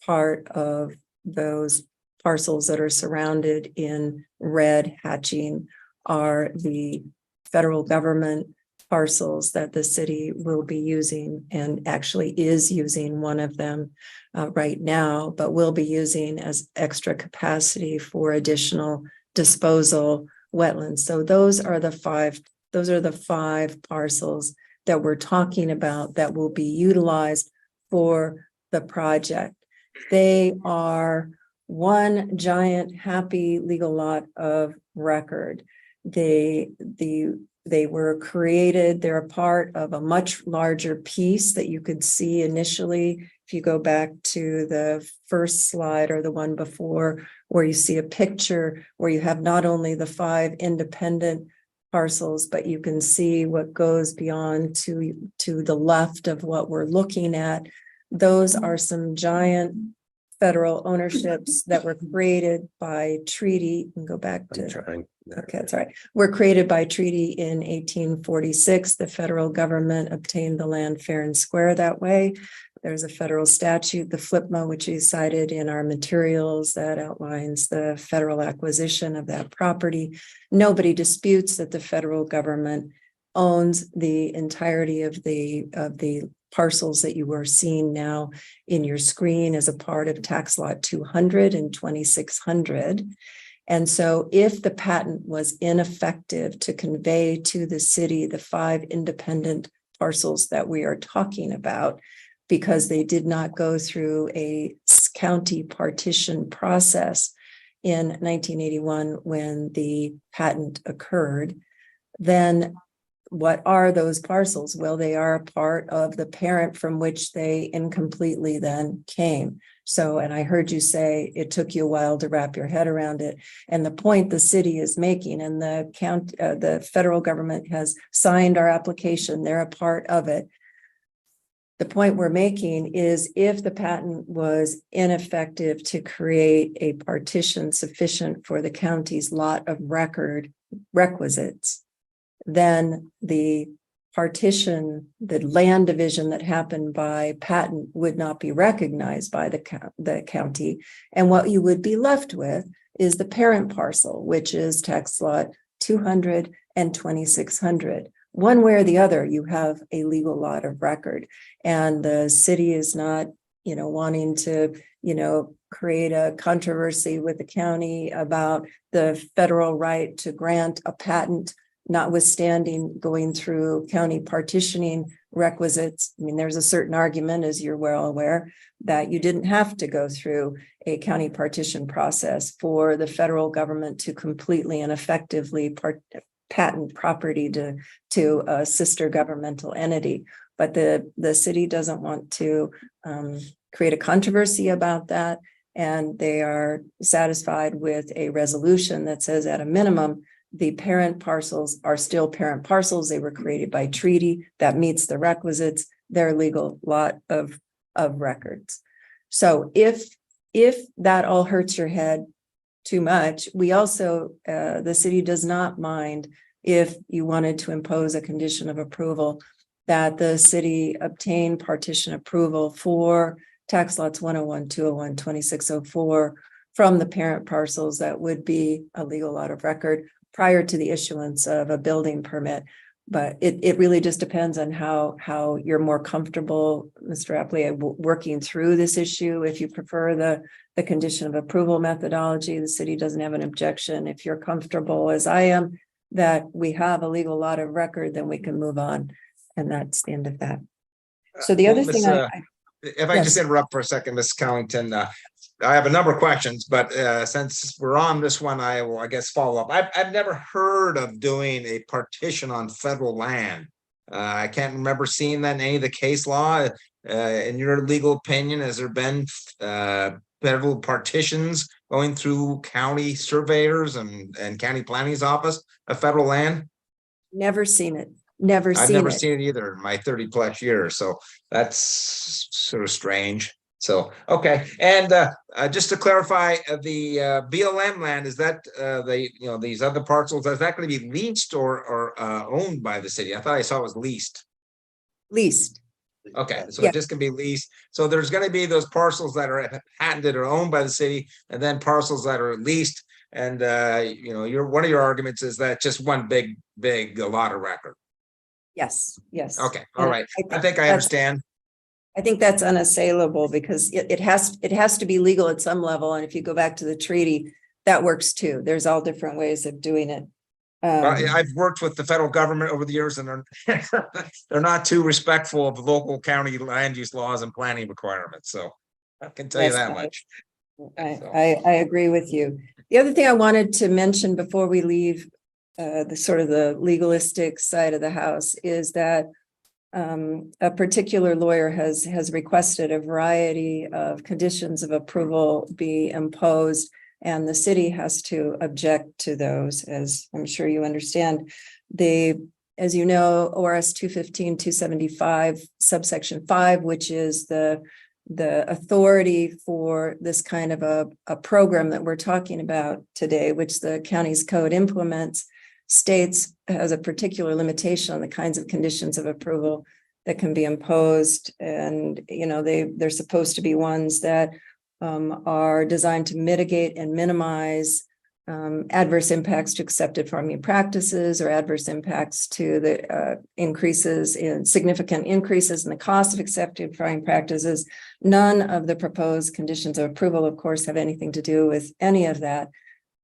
part of those parcels that are surrounded in red hatching are the federal government parcels that the city will be using, and actually is using one of them right now, but will be using as extra capacity for additional disposal wetlands. So those are the 5 parcels that we're talking about that will be utilized for the project. They are one giant happy legal lot of record. They were created, they're a part of a much larger piece that you could see initially. If you go back to the first slide or the one before, where you see a picture where you have not only the 5 independent parcels, but you can see what goes beyond to the left of what we're looking at. Those are some giant federal ownerships that were created by treaty. You can go back to, okay, that's all right. Were created by treaty in 1846. The federal government obtained the land fair and square that way. There's a federal statute, the FLIPMA, which is cited in our materials, that outlines the federal acquisition of that property. Nobody disputes that the federal government owns the entirety of the parcels that you are seeing now in your screen as a part of tax lot 200 and 2600. And so if the patent was ineffective to convey to the city the 5 independent parcels that we are talking about, because they did not go through a county partition process in 1981 when the patent occurred, then what are those parcels? Well, they are a part of the parent from which they incompletely then came. So, and I heard you say it took you a while to wrap your head around it. And the point the city is making, and the federal government has signed our application, they're a part of it. The point we're making is if the patent was ineffective to create a partition sufficient for the county's lot of record requisites, then the partition, the land division that happened by patent would not be recognized by the county. And what you would be left with is the parent parcel, which is tax lot 200 and 2600. One way or the other, you have a legal lot of record, and the city is not, wanting to, create a controversy with the county about the federal right to grant a patent, notwithstanding going through county partitioning requisites. I mean, there's a certain argument, as you're well aware, that you didn't have to go through a county partition process for the federal government to completely and effectively patent property to a sister governmental entity. But the city doesn't want to create a controversy about that. And they are satisfied with a resolution that says at a minimum, the parent parcels are still parent parcels. They were created by treaty that meets the requisites, their legal lot of records. So if that all hurts your head too much, we also, the city does not mind if you wanted to impose a condition of approval that the city obtain partition approval for tax lots 101, 201, 2604 from the parent parcels that would be a legal lot of record prior to the issuance of a building permit. But it really just depends on how you're more comfortable, Mr. Apley, working through this issue. If you prefer the condition of approval methodology, the city doesn't have an objection. If you're comfortable, as I am, that we have a legal lot of record, then we can move on. And that's the end of that. So the other thing if I yes. just interrupt for a second, Ms. Kellington, I have a number of questions, but since we're on this one, I will, I guess, follow up. I've never heard of doing a partition on federal land. I can't remember seeing that in any of the case law. In your legal opinion, has there been federal partitions going through county surveyors and county planning's office of federal land? Never seen it. I've never seen it either in my 30 plus years. So that's sort of strange. So, okay. And just to clarify, the BLM land, is that these other parcels, is that going to be leased or owned by the city? I thought I saw it was leased. Leased. Okay, so Yeah. it just can be leased. So there's going to be those parcels that are patented or owned by the city, and then parcels that are leased. And one of your arguments is that just one big lot of record. Yes. Okay, all right. I think I understand. I think that's unassailable because it has to be legal at some level. And if you go back to the treaty, that works too. There's all different ways of doing it. I've worked with the federal government over the years, and they're not too respectful of local county land use laws and planning requirements. So I can tell you that much. I agree with you. The other thing I wanted to mention before we leave the sort of the legalistic side of the house is that a particular lawyer has requested a variety of conditions of approval be imposed, and the city has to object to those, as I'm sure you understand. As you know, ORS 215-275 subsection 5, which is the authority for this kind of a program that we're talking about today, which the county's code implements, states has a particular limitation on the kinds of conditions of approval that can be imposed. And, they're supposed to be ones that are designed to mitigate and minimize adverse impacts to accepted farming practices or adverse impacts to the significant increases in the cost of accepted farming practices. None of the proposed conditions of approval, of course, have anything to do with any of that.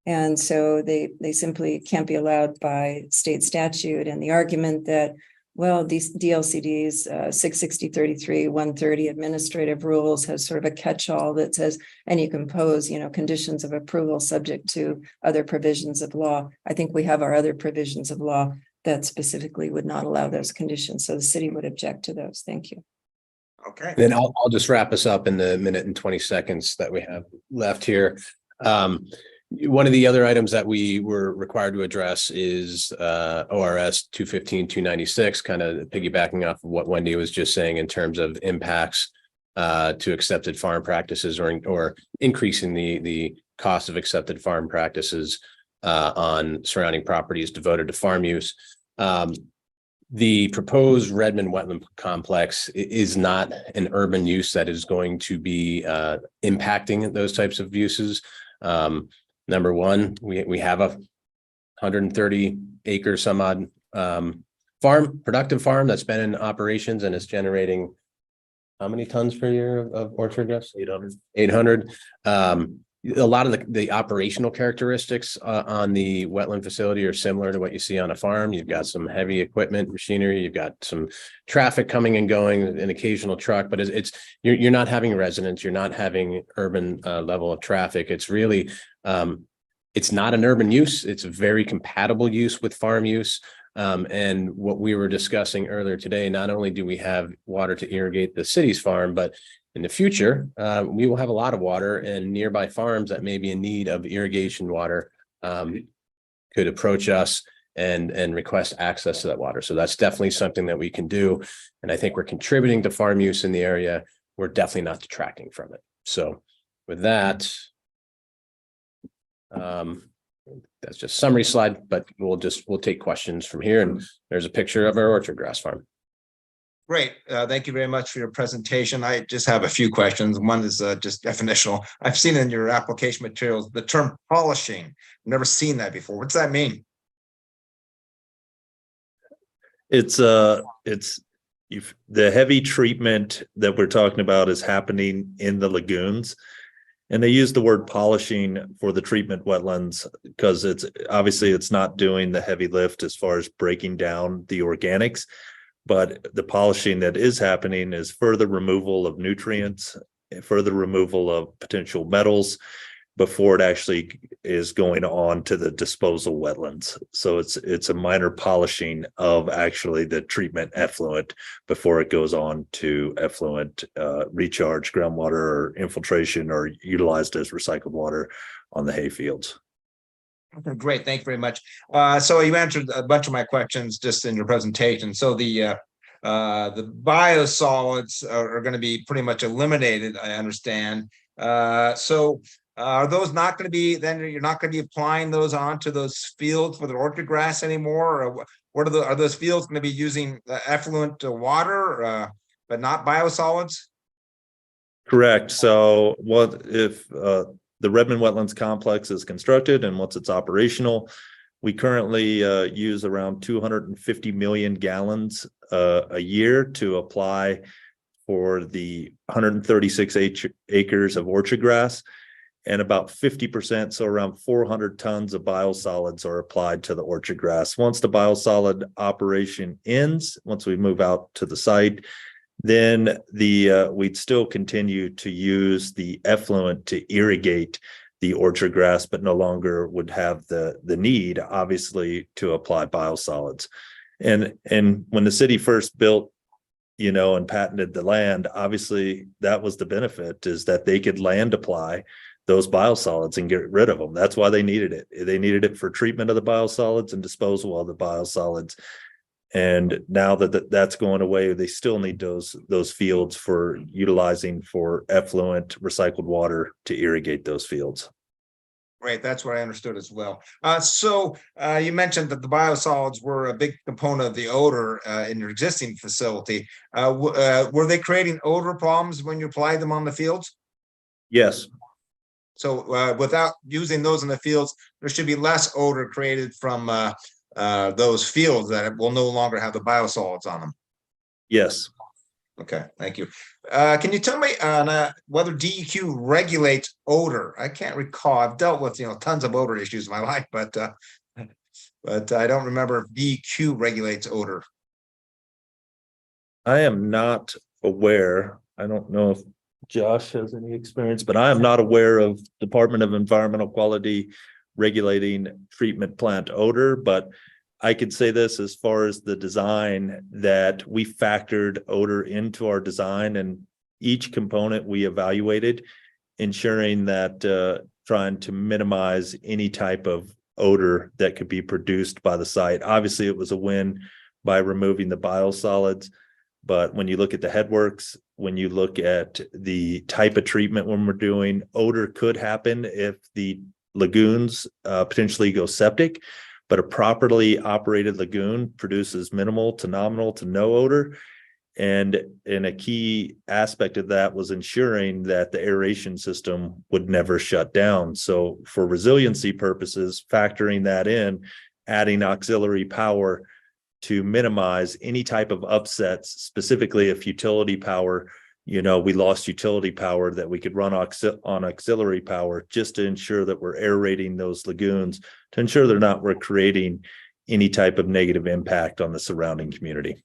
And so they simply can't be allowed by state statute. And the argument that, well, these DLCD's 660-33, 130 administrative rules has sort of a catch-all that says, and you can impose, conditions of approval subject to other provisions of law. I think we have our other provisions of law that specifically would not allow those conditions. So the city would object to those. Thank you. Okay. Then I'll just wrap us up in the minute and 20 seconds that we have left here. One of the other items that we were required to address is ORS 215-296, kind of piggybacking off of what Wendy was just saying in terms of impacts to accepted farm practices or increasing the cost of accepted farm practices on surrounding properties devoted to farm use. The proposed Redmond wetland complex is not an urban use that is going to be impacting those types of uses. Number one, we have a 130 acre some odd productive farm that's been in operations and is generating how many tons per year of orchard grass? 800. A lot of the operational characteristics on the wetland facility are similar to what you see on a farm. You've got some heavy equipment, machinery, you've got some traffic coming and going, an occasional truck, but you're not having residents, you're not having urban level of traffic. It's really, it's not an urban use. It's a very compatible use with farm use. And what we were discussing earlier today, not only do we have water to irrigate the city's farm, but in the future, we will have a lot of water, and nearby farms that may be in need of irrigation water could approach us and request access to that water. So that's definitely something that we can do. And I think we're contributing to farm use in the area. We're definitely not detracting from it. So with that, that's just a summary slide, but we'll take questions from here. And there's a picture of our orchard grass farm. Great. Thank you very much for your presentation. I just have a few questions. One is just definitional. I've seen in your application materials the term polishing. I've never seen that before. What's that mean? It's the heavy treatment that we're talking about is happening in the lagoons. And they use the word polishing for the treatment wetlands because it's obviously it's not doing the heavy lift as far as breaking down the organics. But the polishing that is happening is further removal of nutrients, further removal of potential metals before it actually is going on to the disposal wetlands. So it's a minor polishing of actually the treatment effluent before it goes on to effluent recharge, groundwater, or infiltration, or utilized as recycled water on the hay fields. Okay, great. Thank you very much. So you answered a bunch of my questions just in your presentation. So the biosolids are going to be pretty much eliminated, I understand. So are those not going to be, then you're not going to be applying those onto those fields for the orchard grass anymore? Or what are those fields going to be using effluent water, but not biosolids? Correct. So what if the Redmond Wetlands Complex is constructed and once it's operational, we currently use around 250 million gallons a year to apply for the 136 acres of orchard grass, and about 50%, so around 400 tons of biosolids are applied to the orchard grass. Once the biosolid operation ends, once we move out to the site, then we'd still continue to use the effluent to irrigate the orchard grass, but no longer would have the need, obviously, to apply biosolids. And when the city first built, and patented the land, obviously that was the benefit, is that they could land apply those biosolids and get rid of them. That's why they needed it. They needed it for treatment of the biosolids and disposal of the biosolids. And now that that's going away, they still need those fields for utilizing for effluent recycled water to irrigate those fields. Right, that's what I understood as well. So you mentioned that the biosolids were a big component of the odor in your existing facility. Were they creating odor problems when you applied them on the fields? Yes. So without using those in the fields, there should be less odor created from those fields that will no longer have the biosolids on them. Yes. Okay, thank you. Can you tell me whether DEQ regulates odor? I can't recall. I've dealt with tons of odor issues in my life, but I don't remember if DEQ regulates odor. I am not aware. I don't know if Josh has any experience, but I am not aware of Department of Environmental Quality regulating treatment plant odor. But I could say this as far as the design, that we factored odor into our design, and each component we evaluated, ensuring that trying to minimize any type of odor that could be produced by the site. Obviously, it was a win by removing the biosolids, but when you look at the headworks, when you look at the type of treatment when we're doing, odor could happen if the lagoons potentially go septic, but a properly operated lagoon produces minimal to nominal to no odor. And a key aspect of that was ensuring that the aeration system would never shut down. So for resiliency purposes, factoring that in, adding auxiliary power to minimize any type of upsets, specifically if utility power, we lost utility power, that we could run on auxiliary power, just to ensure that we're aerating those lagoons, to ensure we're creating any type of negative impact on the surrounding community.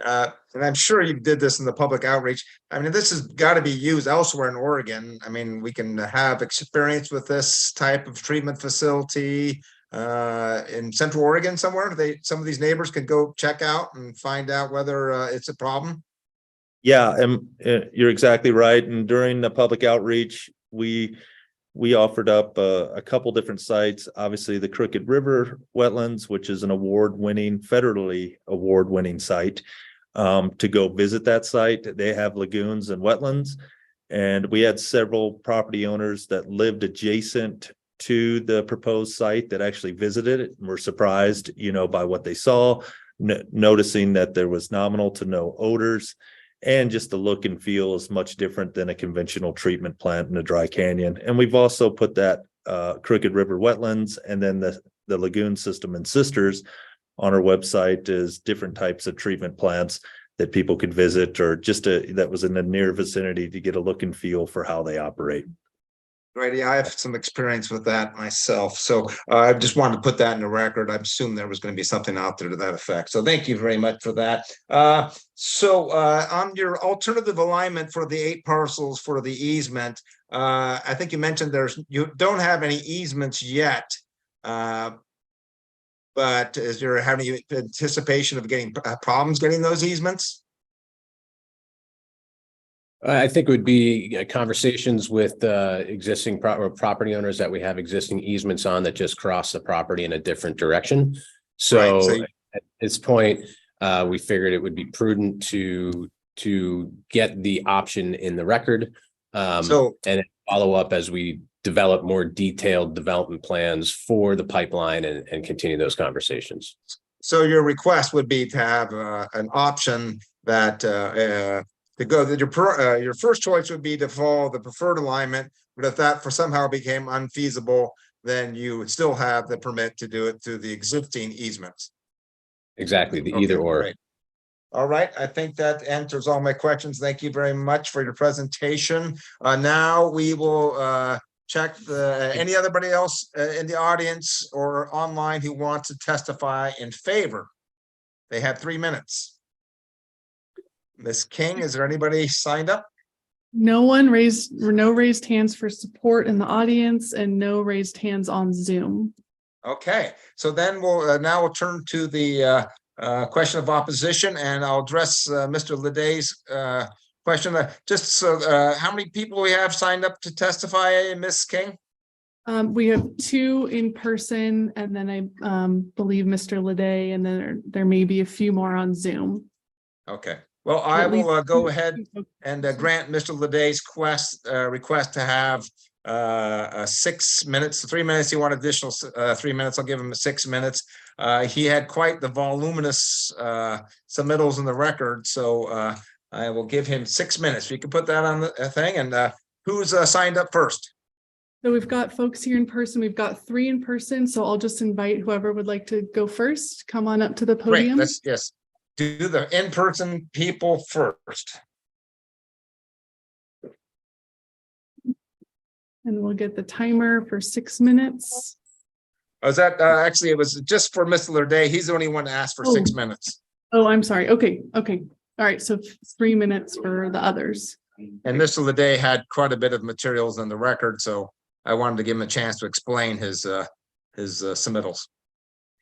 And I'm sure you did this in the public outreach. I mean, this has got to be used elsewhere in Oregon. I mean, we can have experience with this type of treatment facility in Central Oregon somewhere. Some of these neighbors could go check out and find out whether it's a problem. Yeah, and you're exactly right. And during the public outreach, we offered up a couple different sites. Obviously, the Crooked River Wetlands, which is an federally award-winning site, to go visit that site. They have lagoons and wetlands, and we had several property owners that lived adjacent to the proposed site that actually visited it and were surprised, by what they saw, noticing that there was nominal to no odors. And just the look and feel is much different than a conventional treatment plant in a dry canyon. And we've also put that Crooked River Wetlands and then the lagoon system and sisters on our website as different types of treatment plants that people could visit, or that was in the near vicinity, to get a look and feel for how they operate. Right. Yeah, I have some experience with that myself. So I just wanted to put that in the record. I assumed there was going to be something out there to that effect. So thank you very much for that. So on your alternative alignment for the 8 parcels for the easement, I think you mentioned you don't have any easements yet. But is there any anticipation of getting problems getting those easements? I think it would be conversations with existing property owners that we have existing easements on that just cross the property in a different direction. So, Right, at this point, we figured it would be prudent to get the option in the record, and follow up as we develop more detailed development plans for the pipeline and continue those conversations. So your request would be to have an option that your first choice would be to follow the preferred alignment, but if that for somehow became unfeasible, then you would still have the permit to do it through the existing easements. Exactly, the either or. Great. All right, I think that answers all my questions. Thank you very much for your presentation. Now we will check anybody else in the audience or online who wants to testify in favor. They have 3 minutes. Ms. King, is there anybody signed up? No raised hands for support in the audience, and no raised hands on Zoom. Okay, so then we'll turn to the question of opposition, and I'll address Mr. Leday's question. How many people we have signed up to testify, Ms. King? We have 2 in person, and then I believe Mr. Leday, and then there may be a few more on Zoom. Okay. Well, I will go ahead and grant Mr. Leday's request to have 6 minutes, 3 minutes. You want additional 3 minutes? I'll give him 6 minutes. He had quite the voluminous submittals in the record, so I will give him 6 minutes. You can put that on the thing. And who's signed up first? So we've got folks here in person. We've got 3 in person. So I'll just invite whoever would like to go first. Come on up to the podium. Great. Yes. Do the in-person people first. And we'll get the timer for 6 minutes. Was that actually, it was just for Mr. Leday. He's the only one to ask for 6 minutes. Oh, I'm sorry. Okay. All right. So 3 minutes for the others. And Mr. Leday had quite a bit of materials in the record, so I wanted to give him a chance to explain his submittals.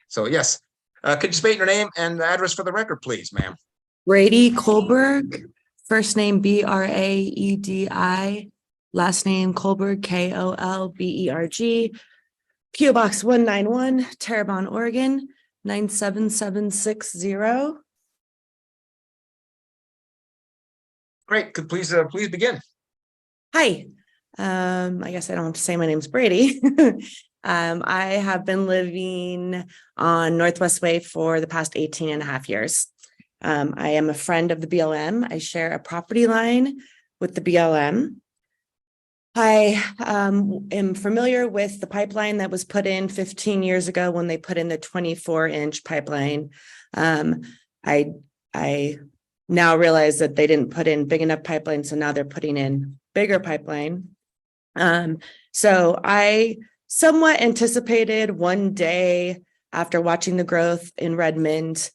So yes, Could you state your name and address for the record, please, ma'am? Brady Kohlberg, first name Braedi, last name Kohlberg, Kolberg, PO Box 191, Terrebonne, Oregon, 97760. Great. Could please begin. Hi. I guess I don't have to say my name's Brady. I have been living on Northwest Way for the past 18 and a half years. I am a friend of the BLM. I share a property line with the BLM. I am familiar with the pipeline that was put in 15 years ago when they put in the 24-inch pipeline. I now realize that they didn't put in big enough pipeline, so now they're putting in bigger pipeline. So I somewhat anticipated one day after watching the growth in Redmond,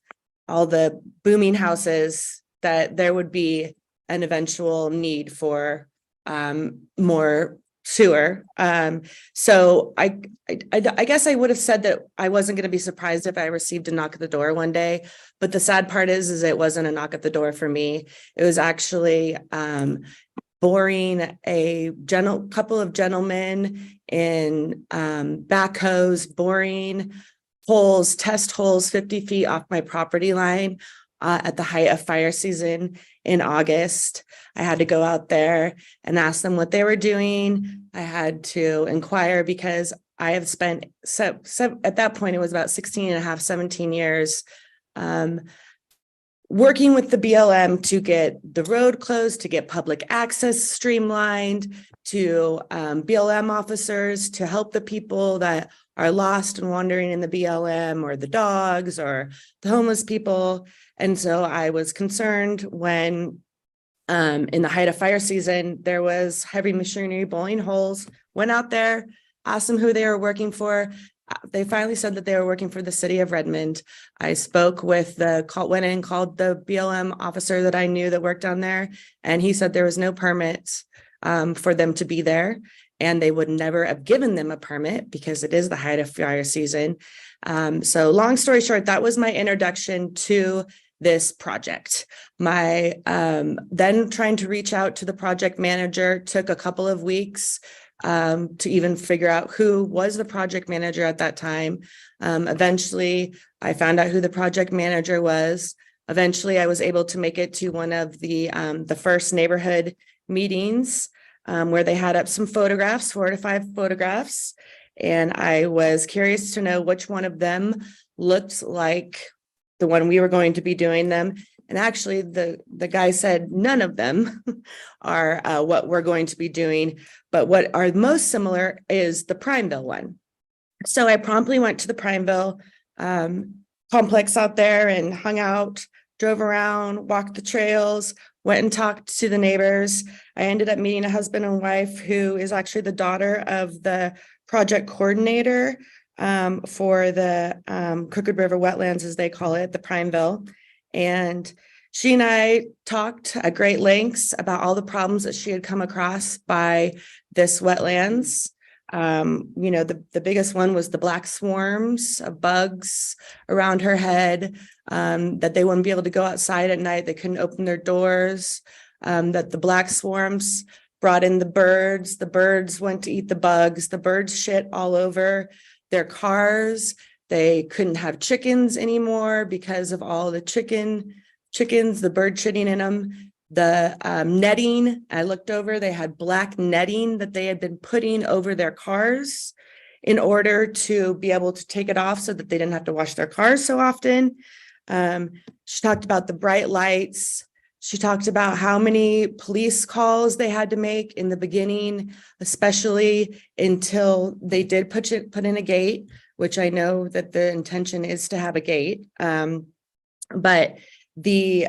all the booming houses, that there would be an eventual need for more sewer. So I guess I would have said that I wasn't going to be surprised if I received a knock at the door one day. But the sad part is it wasn't a knock at the door for me. It was actually boring a couple of gentlemen in backhoes, boring holes, test holes 50 feet off my property line at the height of fire season in August. I had to go out there and ask them what they were doing. I had to inquire because I have spent, at that point, it was about 16 and a half, 17 years working with the BLM to get the road closed, to get public access streamlined, to BLM officers to help the people that are lost and wandering in the BLM, or the dogs, or the homeless people. And so I was concerned when in the height of fire season, there was heavy machinery blowing holes, went out there, asked them who they were working for. They finally said that they were working for the city of Redmond. I spoke with went in and called the BLM officer that I knew that worked down there. And he said there was no permits for them to be there. And they would never have given them a permit because it is the height of fire season. So long story short, that was my introduction to this project. My then trying to reach out to the project manager took a couple of weeks to even figure out who was the project manager at that time. Eventually, I found out who the project manager was. Eventually, I was able to make it to one of the first neighborhood meetings where they had up some photographs, 4 to 5 photographs. And I was curious to know which one of them looked like the one we were going to be doing them. And actually, the guy said none of them are what we're going to be doing, but what are most similar is the Primeville one. So I promptly went to the Primeville complex out there and hung out, drove around, walked the trails, went and talked to the neighbors. I ended up meeting a husband and wife who is actually the daughter of the project coordinator for the Crooked River Wetlands, as they call it, the Primeville. And she and I talked at great lengths about all the problems that she had come across by this wetlands. The biggest one was the black swarms of bugs around her head, that they wouldn't be able to go outside at night. They couldn't open their doors, that the black swarms brought in the birds. The birds went to eat the bugs. The birds shit all over their cars. They couldn't have chickens anymore because of all the chickens, the bird shitting in them. The netting, I looked over, they had black netting that they had been putting over their cars in order to be able to take it off so that they didn't have to wash their cars so often. She talked about the bright lights. She talked about how many police calls they had to make in the beginning, especially until they did put in a gate, which I know that the intention is to have a gate. But the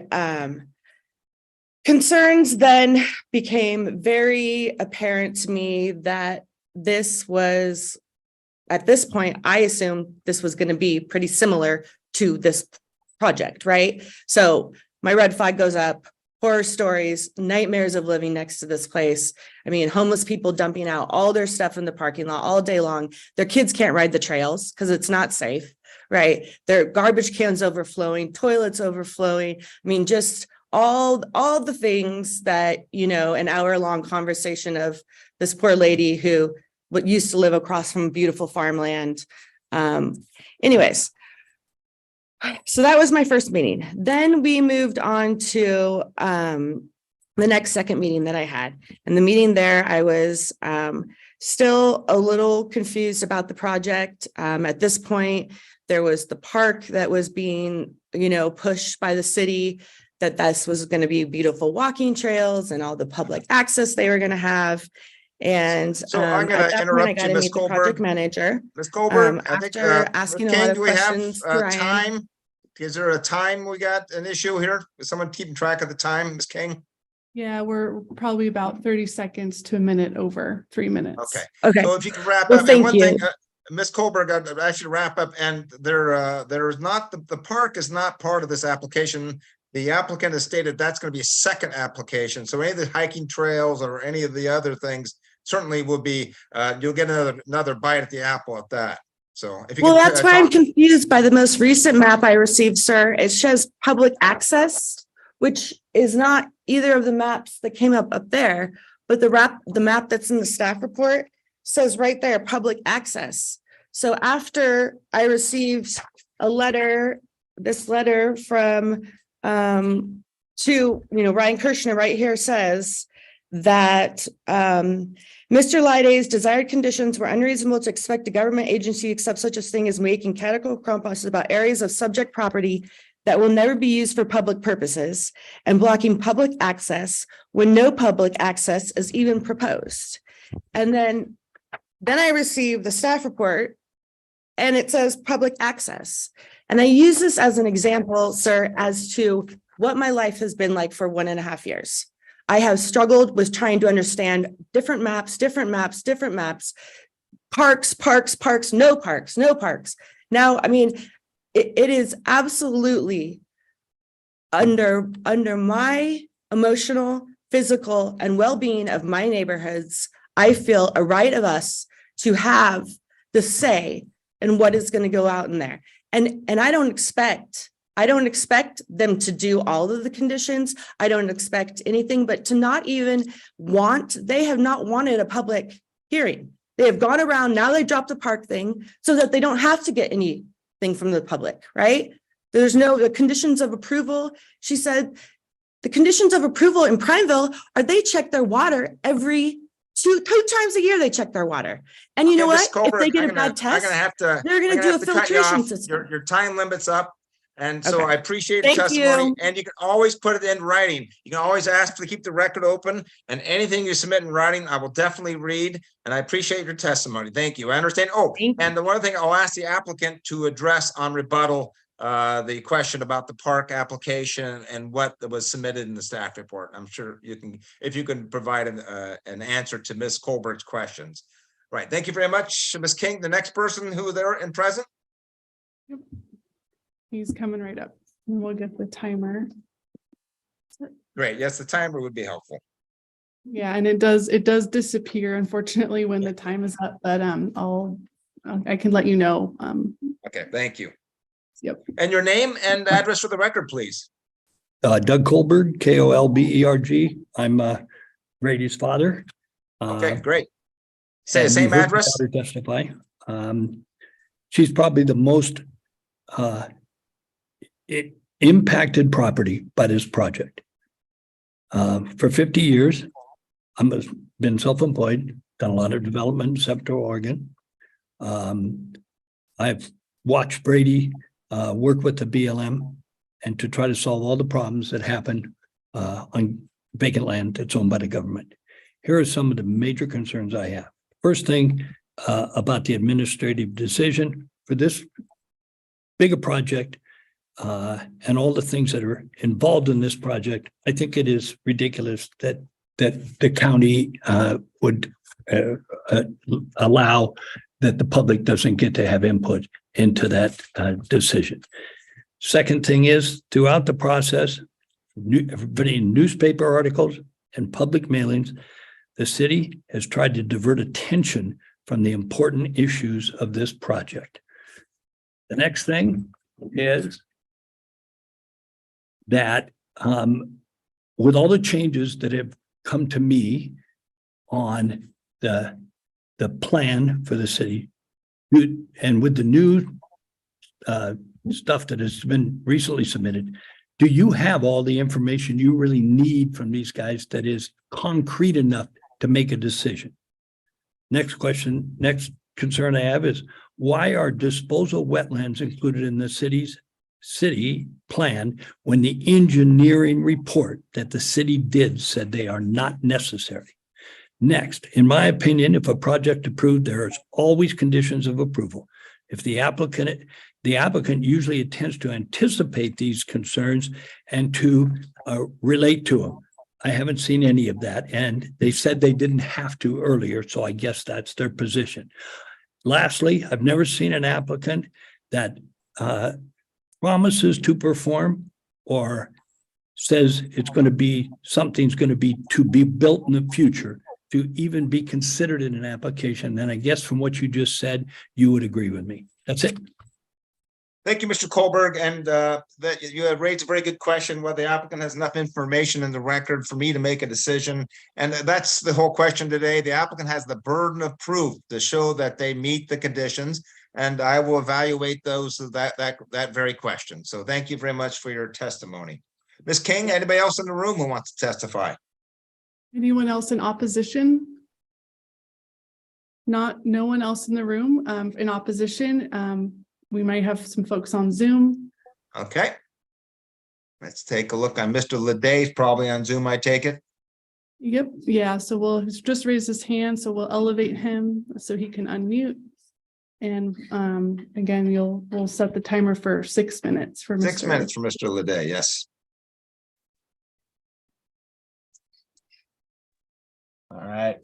concerns then became very apparent to me that this was, at this point, I assumed this was going to be pretty similar to this project, right? So my red flag goes up. horror stories, nightmares of living next to this place. I mean, homeless people dumping out all their stuff in the parking lot all day long. Their kids can't ride the trails because it's not safe, right? Their garbage cans overflowing, toilets overflowing. I mean, just all the things that, you know, an hour-long conversation of this poor lady who used to live across from beautiful farmland. Anyways, so that was my first meeting. Then we moved on to the second meeting that I had. And the meeting there, I was still a little confused about the project. At this point, there was the park that was being, you know, pushed by the city, that this was going to be beautiful walking trails and all the public access they were going to have. And So I'm going at to that point, I interrupt got you, to Ms. meet the project Goldberg. manager. Ms. Goldberg, I think, After Ms. asking a lot King, of do we have questions, Brian. time? Is there a time we got an issue here? Is someone keeping track of the time, Ms. King? Yeah, we're probably about 30 seconds to a minute over 3 minutes. Okay. Okay. So if you can wrap Well, up, and thank one you. thing, Ms. Goldberg, I should wrap up, and there is not, the park is not part of this application. The applicant has stated that's going to be a second application. So any of the hiking trails or any of the other things certainly will be, you'll get another bite at the apple at that. So if you Well, can, that's why I'm confused by the most recent map I received, sir. It shows public access, which is not either of the maps that came up there, but the map that's in the staff report says right there, public access. So after I received a letter, this letter from to, you know, Ryan Kirshner right here says that Mr. Lyde's desired conditions were unreasonable to expect a government agency to accept such a thing as making categorical promises about areas of subject property that will never be used for public purposes and blocking public access when no public access is even proposed. And then I received the staff report and it says public access. And I use this as an example, sir, as to what my life has been like for 1.5 years. I have struggled with trying to understand different maps, parks, no parks. Now, I mean, it is absolutely under my emotional, physical, and well-being of my neighborhoods. I feel a right of us to have the say in what is going to go out in there. And I don't expect them to do all of the conditions. I don't expect anything, but to not even they have not wanted a public hearing. They have gone around, now they dropped the park thing so that they don't have to get anything from the public, right? There's the conditions of approval. She said the conditions of approval in Prineville are they check their water every two times a year. They check their water. And you know what? If they get a bad test, they're going to do a filtration system. Your time limit's up. And so Okay. I appreciate the Thank testimony, you. and you can always put it in writing. You can always ask to keep the record open, and anything you submit in writing, I will definitely read. And I appreciate your testimony. Thank you. I understand. Oh, Thank you. and the one thing I'll ask the applicant to address on rebuttal, the question about the park application and what was submitted in the staff report. I'm sure you can, if you can provide an answer to Ms. Colbert's questions. Right. Thank you very much, Ms. King. The next person who there and present. He's coming right up. And we'll get the timer. Great. Yes, the timer would be helpful. Yeah, and it does disappear, unfortunately, when the time is up, but I can let you know. Okay, thank you. Yep. And your name and address for the record, please. Doug Kolberg, Kolberg. I'm Brady's father. Okay, great. Say the and same you heard my address. daughter testify. She's probably the most impacted property by this project. For 50 years, I've been self-employed, done a lot of development in Central Oregon. I've watched Brady work with the BLM and to try to solve all the problems that happen on vacant land that's owned by the government. Here are some of the major concerns I have. First thing about the administrative decision for this bigger project and all the things that are involved in this project. I think it is ridiculous that the county would allow that the public doesn't get to have input into that decision. Second thing is, throughout the process, everybody in newspaper articles and public mailings, the city has tried to divert attention from the important issues of this project. The next thing is that with all the changes that have come to me on the plan for the city, and with the new stuff that has been recently submitted, do you have all the information you really need from these guys that is concrete enough to make a decision? Next question, next concern I have is, why are disposal wetlands included in the city plan when the engineering report that the city did said they are not necessary? Next, in my opinion, if a project approved, there is always conditions of approval. If the applicant usually tends to anticipate these concerns and to relate to them. I haven't seen any of that, and they said they didn't have to earlier, so I guess that's their position. Lastly, I've never seen an applicant that promises to perform or says it's going to be, something's going to be built in the future to even be considered in an application. And I guess from what you just said, you would agree with me. That's it. Thank you, Mr. Kohlberg. And that you have raised a very good question, whether the applicant has enough information in the record for me to make a decision. And that's the whole question today. The applicant has the burden of proof to show that they meet the conditions, and I will evaluate those that very question. So thank you very much for your testimony. Ms. King, anybody else in the room who wants to testify? Anyone else in opposition? No one else in the room in opposition. We might have some folks on Zoom. Okay. Let's take a look on Mr. Leday, probably on Zoom, I take it. Yep. Yeah. So he's just raised his hand. So we'll elevate him so he can unmute. And again, we'll set the timer for 6 minutes for 6 minutes for Mr. Leday. Yes. All right.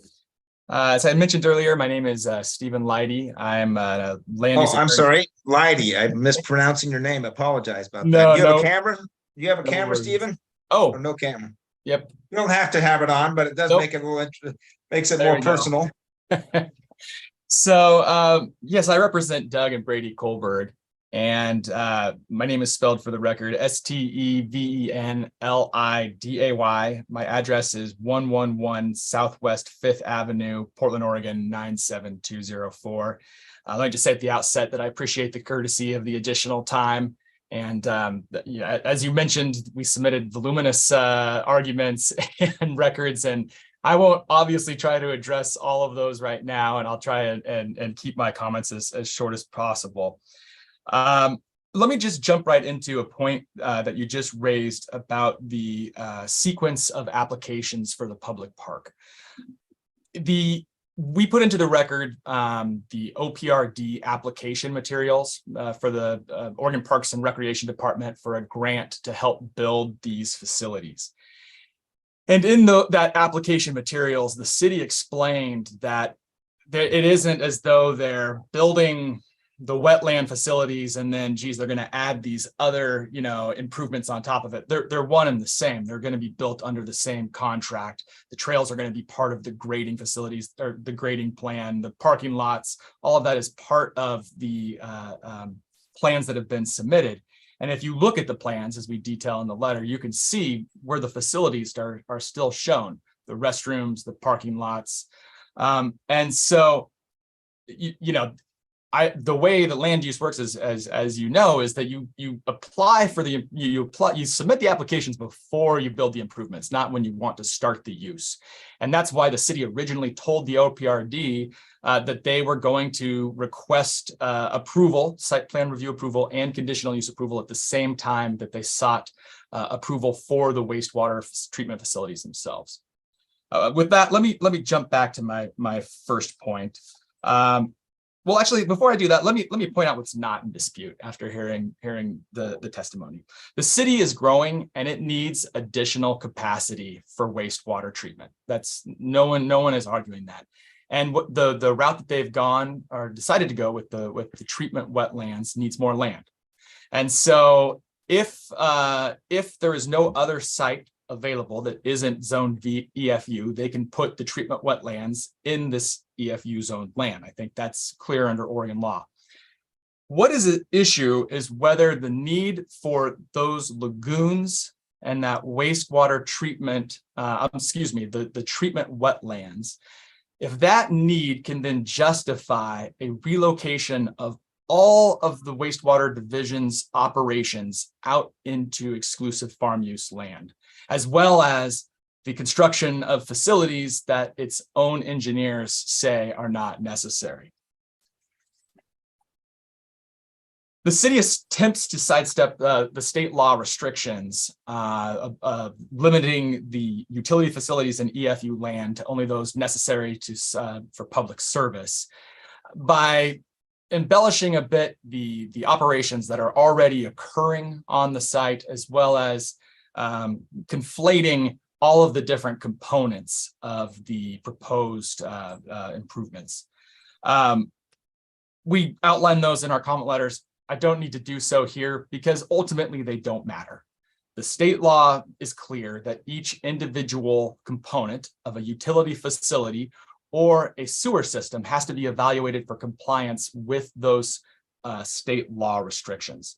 As I mentioned earlier, my name is Stephen Leidy. I'm a land use Oh, I'm attorney. sorry, Leidy. I'm mispronouncing your name. I apologize about No, that. Do you have no. a camera? Do you have a No camera, worries. Stephen? Oh, Or no camera? yep. You don't have to have it on, but it does Nope. make it a little makes it There more we go. personal. So, yes, I represent Doug and Brady Kohlberg, and my name is spelled for the record Stevenliday. My address is 111 Southwest 5th Avenue, Portland, Oregon 97204. I'd like to say at the outset that I appreciate the courtesy of the additional time. And as you mentioned, we submitted voluminous arguments and records, and I won't obviously try to address all of those right now, and I'll try and keep my comments as short as possible. Let me just jump right into a point that you just raised about the sequence of applications for the public park. We put into the record the OPRD application materials for the Oregon Parks and Recreation Department for a grant to help build these facilities. And in that application materials, the city explained that it isn't as though they're building the wetland facilities and then, geez, they're going to add these other, improvements on top of it. They're one and the same. They're going to be built under the same contract. The trails are going to be part of the grading facilities or the grading plan, the parking lots. All of that is part of the plans that have been submitted. And if you look at the plans, as we detail in the letter, you can see where the facilities are still shown, the restrooms, the parking lots. And so, the way that land use works is, as you know, is that you apply for you submit the applications before you build the improvements, not when you want to start the use. And that's why the city originally told the OPRD that they were going to request approval, site plan review approval, and conditional use approval at the same time that they sought approval for the wastewater treatment facilities themselves. With that, let me jump back to my first point. Well, actually, before I do that, let me point out what's not in dispute after hearing the testimony. The city is growing and it needs additional capacity for wastewater treatment. That's no one is arguing that. And what the route that they've gone or decided to go with the treatment wetlands needs more land. And so If there is no other site available that isn't zoned EFU, they can put the treatment wetlands in this EFU zoned land. I think that's clear under Oregon law. What is at issue is whether the need for those lagoons and that wastewater treatment, the treatment wetlands, if that need can then justify a relocation of all of the wastewater division's operations out into exclusive farm use land, as well as the construction of facilities that its own engineers say are not necessary. The city attempts to sidestep the state law restrictions, limiting the utility facilities in EFU land to only those necessary for public service by embellishing a bit the operations that are already occurring on the site, as well as conflating all of the different components of the proposed improvements. We outline those in our comment letters. I don't need to do so here because ultimately they don't matter. The state law is clear that each individual component of a utility facility or a sewer system has to be evaluated for compliance with those state law restrictions.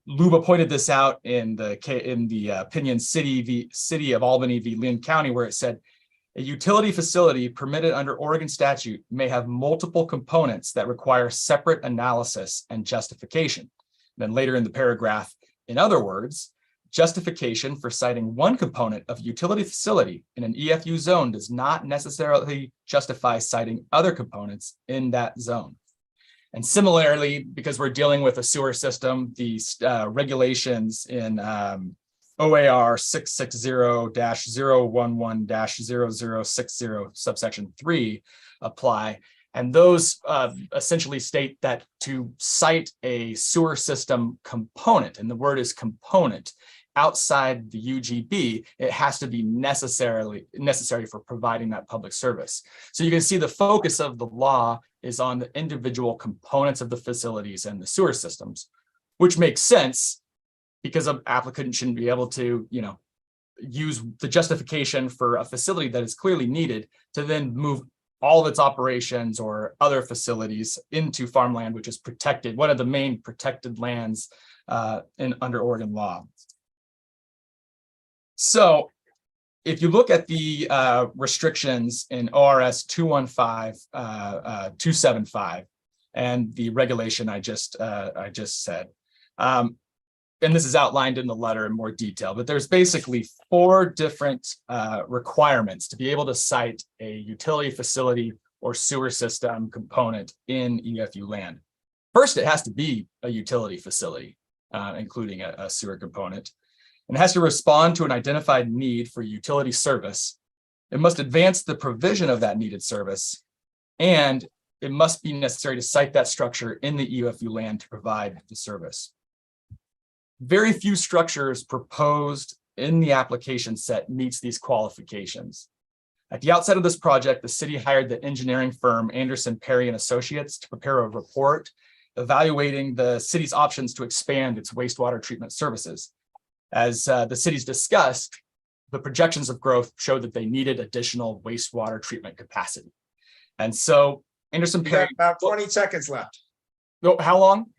Luba pointed this out in the opinion City of Albany v. Lynn County, where it said, a utility facility permitted under Oregon statute may have multiple components that require separate analysis and justification. Then later in the paragraph, in other words, justification for citing one component of utility facility in an EFU zone does not necessarily justify citing other components in that zone. And similarly, because we're dealing with a sewer system, the regulations in OAR 660-011-0060 subsection 3 apply. And those essentially state that to cite a sewer system component, and the word is component, outside the UGB, it has to be necessary for providing that public service. So you can see the focus of the law is on the individual components of the facilities and the sewer systems, which makes sense because an applicant shouldn't be able to, use the justification for a facility that is clearly needed to then move all of its operations or other facilities into farmland, which is protected, one of the main protected lands under Oregon law. So if you look at the restrictions in ORS 215-275 and the regulation I just said, and this is outlined in the letter in more detail, but there's basically 4 different requirements to be able to cite a utility facility or sewer system component in EFU land. First, it has to be a utility facility, including a sewer component, and it has to respond to an identified need for utility service. It must advance the provision of that needed service, and it must be necessary to cite that structure in the EFU land to provide the service. Very few structures proposed in the application set meets these qualifications. At the outset of this project, the city hired the engineering firm Anderson, Perry & Associates to prepare a report evaluating the city's options to expand its wastewater treatment services. As the city's discussed, the projections of growth showed that they needed additional wastewater treatment capacity. And so Anderson, Perry— about 20 seconds left. Oh, how long?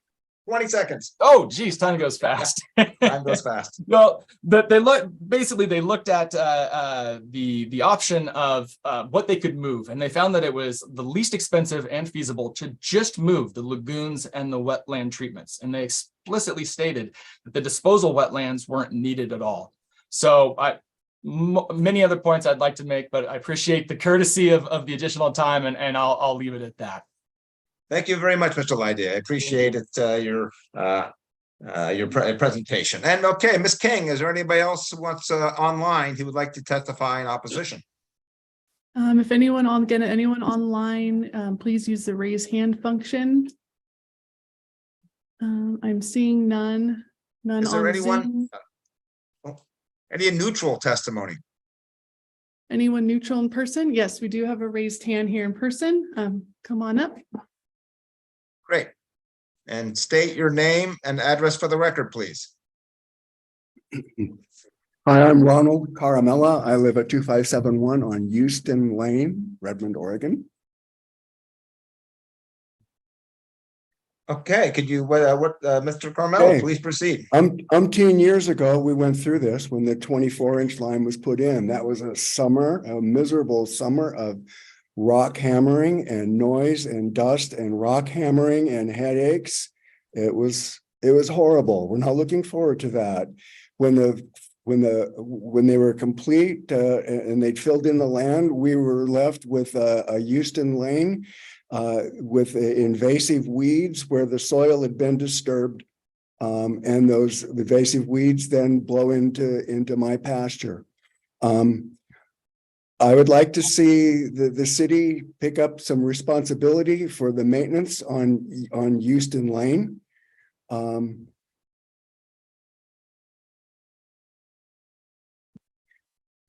20 seconds. Oh, geez, time goes fast. Time goes fast. Well, they looked at the option of what they could move, and they found that it was the least expensive and feasible to just move the lagoons and the wetland treatments. And they explicitly stated that the disposal wetlands weren't needed at all. So many other points I'd like to make, but I appreciate the courtesy of the additional time, and I'll leave it at that. Thank you very much, Mr. Leidy. I appreciate it, your presentation. And okay, Ms. King, is there anybody else who wants online who would like to testify in opposition? If anyone online, please use the raise hand function. I'm seeing none Is there on anyone? Zoom. Any neutral testimony? Anyone neutral in person? Yes, we do have a raised hand here in person. Come on up. Great. And state your name and address for the record, please. Hi, I'm Ronald Caramella. I live at 2571 on Houston Lane, Redmond, Oregon. Okay, could you, Mr. Carmelo, Okay. please proceed. Umpteen years ago, we went through this when the 24-inch line was put in. That was a miserable summer of rock hammering and noise and dust and rock hammering and headaches. It was horrible. We're not looking forward to that. When they were complete and they'd filled in the land, we were left with a Houston Lane with invasive weeds where the soil had been disturbed. And those invasive weeds then blow into my pasture. I would like to see the city pick up some responsibility for the maintenance on Houston Lane.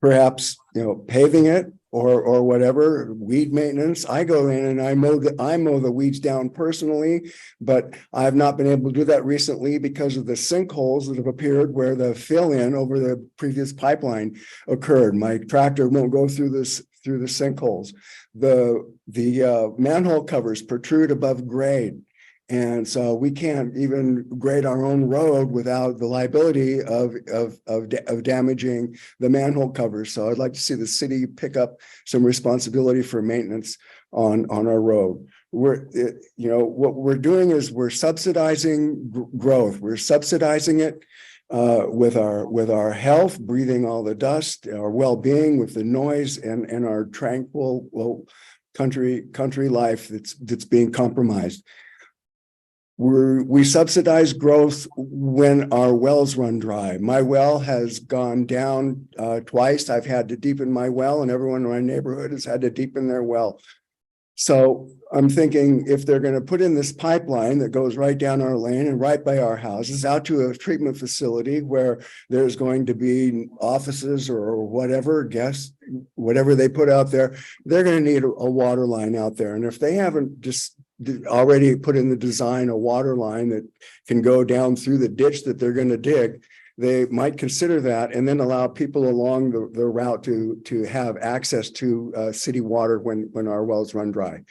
Perhaps, paving it or whatever, weed maintenance. I go in and I mow the weeds down personally, but I've not been able to do that recently because of the sinkholes that have appeared where the fill in over the previous pipeline occurred. My tractor won't go through the sinkholes. The manhole covers protrude above grade. And so we can't even grade our own road without the liability of damaging the manhole covers. So I'd like to see the city pick up some responsibility for maintenance on our road. What we're doing is we're subsidizing growth. We're subsidizing it with our health, breathing all the dust, our well-being with the noise, and our tranquil country life that's being compromised. We subsidize growth when our wells run dry. My well has gone down twice. I've had to deepen my well, and everyone in my neighborhood has had to deepen their well. So I'm thinking if they're going to put in this pipeline that goes right down our lane and right by our houses out to a treatment facility where there's going to be offices or whatever, whatever they put out there, they're going to need a water line out there. And if they haven't just already put in the design a water line that can go down through the ditch that they're going to dig, they might consider that and then allow people along the route to have access to city water when our wells run dry.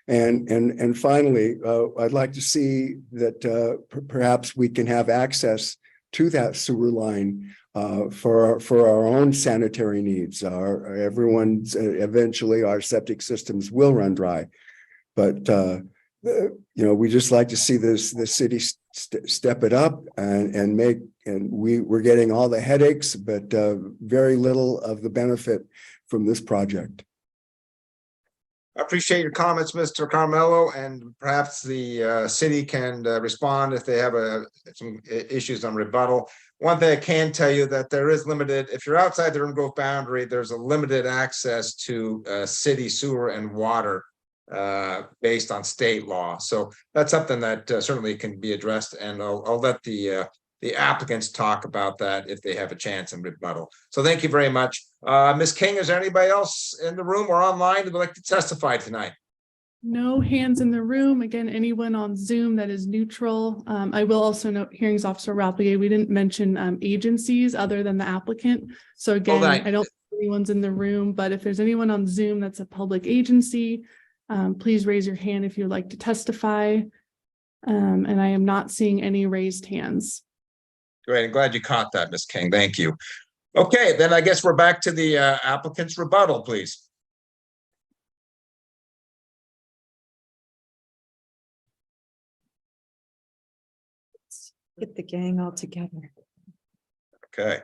And finally, I'd like to see that perhaps we can have access to that sewer line for our own sanitary needs. Eventually our septic systems will run dry, but we just like to see the city step it up and we're getting all the headaches, but very little of the benefit from this project. I appreciate your comments, Mr. Carmelo, and perhaps the city can respond if they have some issues on rebuttal. One thing I can tell you that there is limited, if you're outside the urban growth boundary, there's a limited access to city sewer and water based on state law. So that's something that certainly can be addressed, and I'll let the applicants talk about that if they have a chance in rebuttal. So thank you very much. Ms. King, is there anybody else in the room or online that would like to testify tonight? No hands in the room. Again, anyone on Zoom that is neutral. I will also note, Hearings Officer Rapplier, we didn't mention agencies other than the applicant. So again, I don't think anyone's in the room, but if there's anyone on Zoom that's a public agency, please raise your hand if you'd like to testify. And I am not seeing any raised hands. Great. I'm glad you caught that, Ms. King. Thank you. Okay, then I guess we're back to the applicant's rebuttal, please. Get the gang all together. Okay.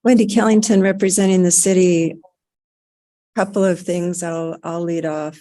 Wendy Kellington representing the city. Couple of things I'll lead off.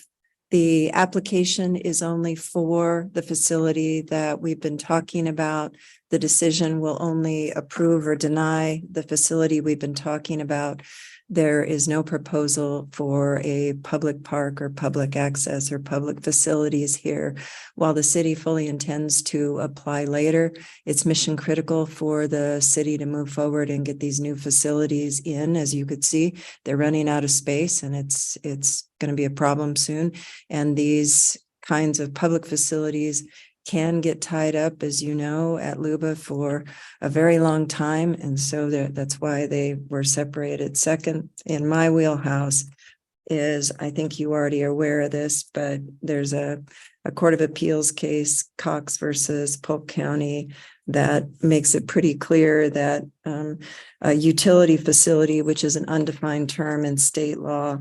The application is only for the facility that we've been talking about. The decision will only approve or deny the facility we've been talking about. There is no proposal for a public park or public access or public facilities here. While the city fully intends to apply later, it's mission critical for the city to move forward and get these new facilities in. As you could see, they're running out of space, and it's going to be a problem soon. And these kinds of public facilities can get tied up, as you know, at Luba for a very long time. And so that's why they were separated. Second, in my wheelhouse is, I think you already are aware of this, but there's a Court of Appeals case, Cox versus Polk County, that makes it pretty clear that a utility facility, which is an undefined term in state law,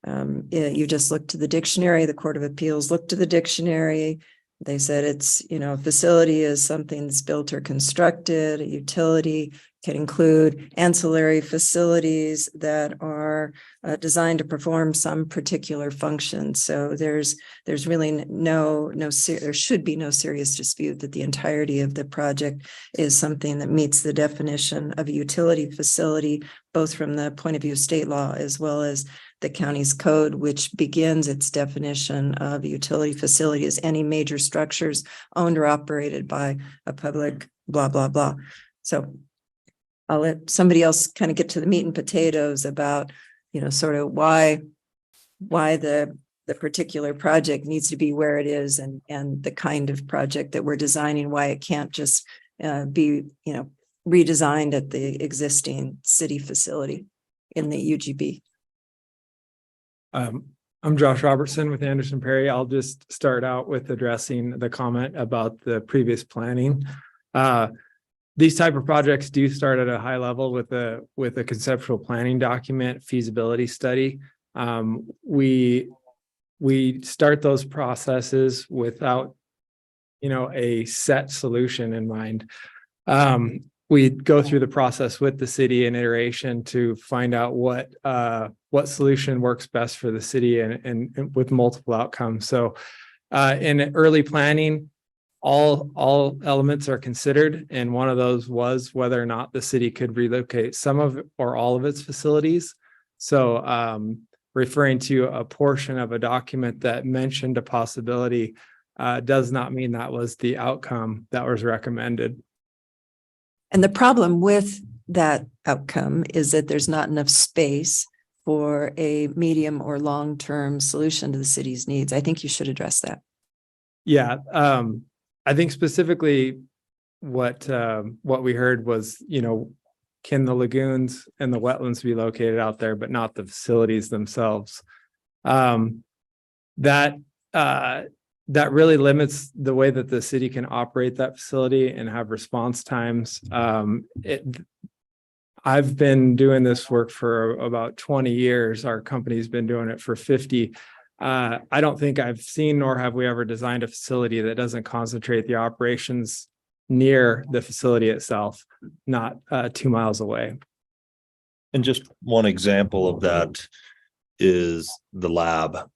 you just look to the dictionary, the Court of Appeals looked to the dictionary. They said it's, a facility is something that's built or constructed. A utility can include ancillary facilities that are designed to perform some particular function. So there's really there should be no serious dispute that the entirety of the project is something that meets the definition of a utility facility, both from the point of view of state law as well as the county's code, which begins its definition of a utility facility as any major structures owned or operated by a public blah, blah, blah. So I'll let somebody else kind of get to the meat and potatoes about, sort of why the particular project needs to be where it is, and the kind of project that we're designing, why it can't just be, redesigned at the existing city facility in the UGB. I'm Josh Robertson with Anderson Perry. I'll just start out with addressing the comment about the previous planning. These type of projects do start at a high level with a conceptual planning document, feasibility study. We start those processes without, a set solution in mind. We go through the process with the city in iteration to find out what solution works best for the city and with multiple outcomes. So in early planning, all elements are considered, and one of those was whether or not the city could relocate some of or all of its facilities. So referring to a portion of a document that mentioned a possibility does not mean that was the outcome that was recommended. And the problem with that outcome is that there's not enough space for a medium or long-term solution to the city's needs. I think you should address that. Yeah, I think specifically what we heard was, can the lagoons and the wetlands be located out there, but not the facilities themselves? That really limits the way that the city can operate that facility and have response times. I've been doing this work for about 20 years. Our company's been doing it for 50. I don't think I've seen, nor have we ever designed a facility that doesn't concentrate the operations near the facility itself, not 2 miles away. And just one example of that is the lab.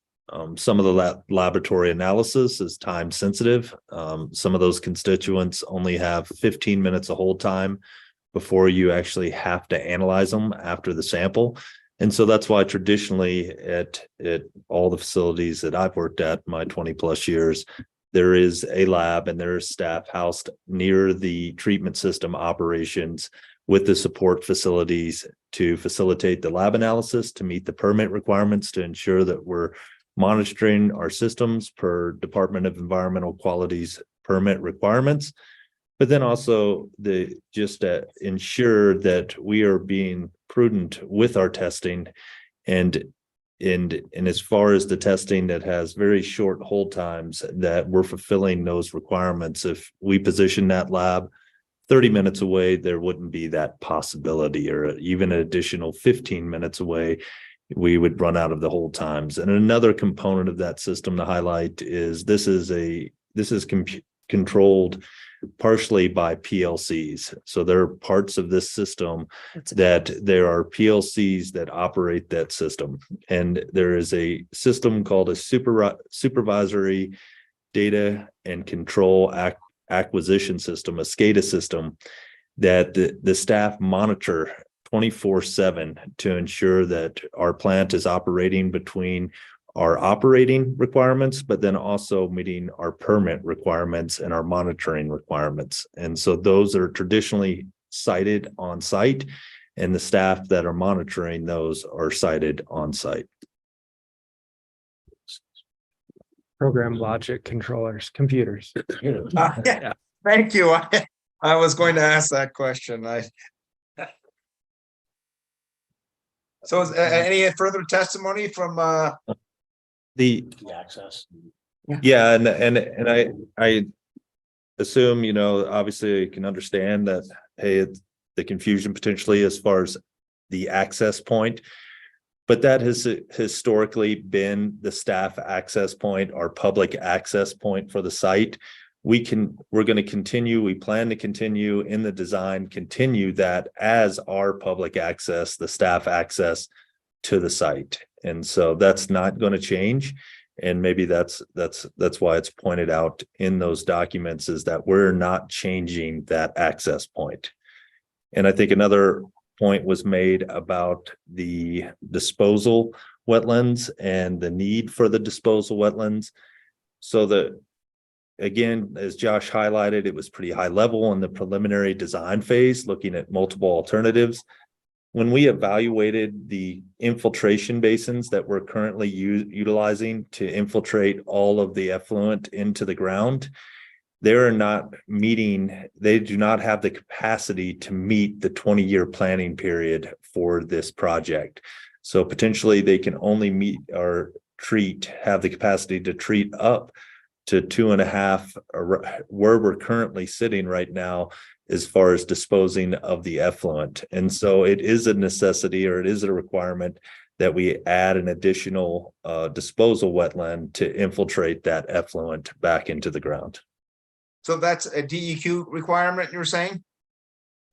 Some of the laboratory analysis is time sensitive. Some of those constituents only have 15 minutes of hold time before you actually have to analyze them after the sample. And so that's why traditionally at all the facilities that I've worked at my 20 plus years, there is a lab and there is staff housed near the treatment system operations with the support facilities to facilitate the lab analysis, to meet the permit requirements, to ensure that we're monitoring our systems per Department of Environmental Quality's permit requirements, but then also ensure that we are being prudent with our testing, and as far as the testing that has very short hold times, that we're fulfilling those requirements. If we position that lab 30 minutes away, there wouldn't be that possibility, or even an additional 15 minutes away, we would run out of the hold times. And another component of that system to highlight is this is controlled partially by PLCs. So there are parts of this system that there are PLCs that operate that system. And there is a system called a supervisory data and control acquisition system, a SCADA system, that the staff monitor 24/7 to ensure that our plant is operating between our operating requirements, but then also meeting our permit requirements and our monitoring requirements. And so those are traditionally sited on site, and the staff that are monitoring those are sited on site. program logic controllers, computers. Yeah, thank you. I was going to ask that question. So is any further testimony from The, access. yeah, and I assume, you know, obviously you can understand that, hey, it's the confusion potentially as far as the access point. But that has historically been the staff access point, our public access point for the site. We're going to continue, we plan to continue in the design, continue that as our public access, the staff access to the site. And so that's not going to change. And maybe that's why it's pointed out in those documents, is that we're not changing that access point. And I think another point was made about the disposal wetlands and the need for the disposal wetlands. So again, as Josh highlighted, it was pretty high level in the preliminary design phase, looking at multiple alternatives. When we evaluated the infiltration basins that we're currently utilizing to infiltrate all of the effluent into the ground, they do not have the capacity to meet the 20-year planning period for this project. So potentially they can only have the capacity to treat up to 2.5, where we're currently sitting right now, as far as disposing of the effluent. And so it is a necessity, or it is a requirement, that we add an additional disposal wetland to infiltrate that effluent back into the ground. so that's a DEQ requirement, you're saying?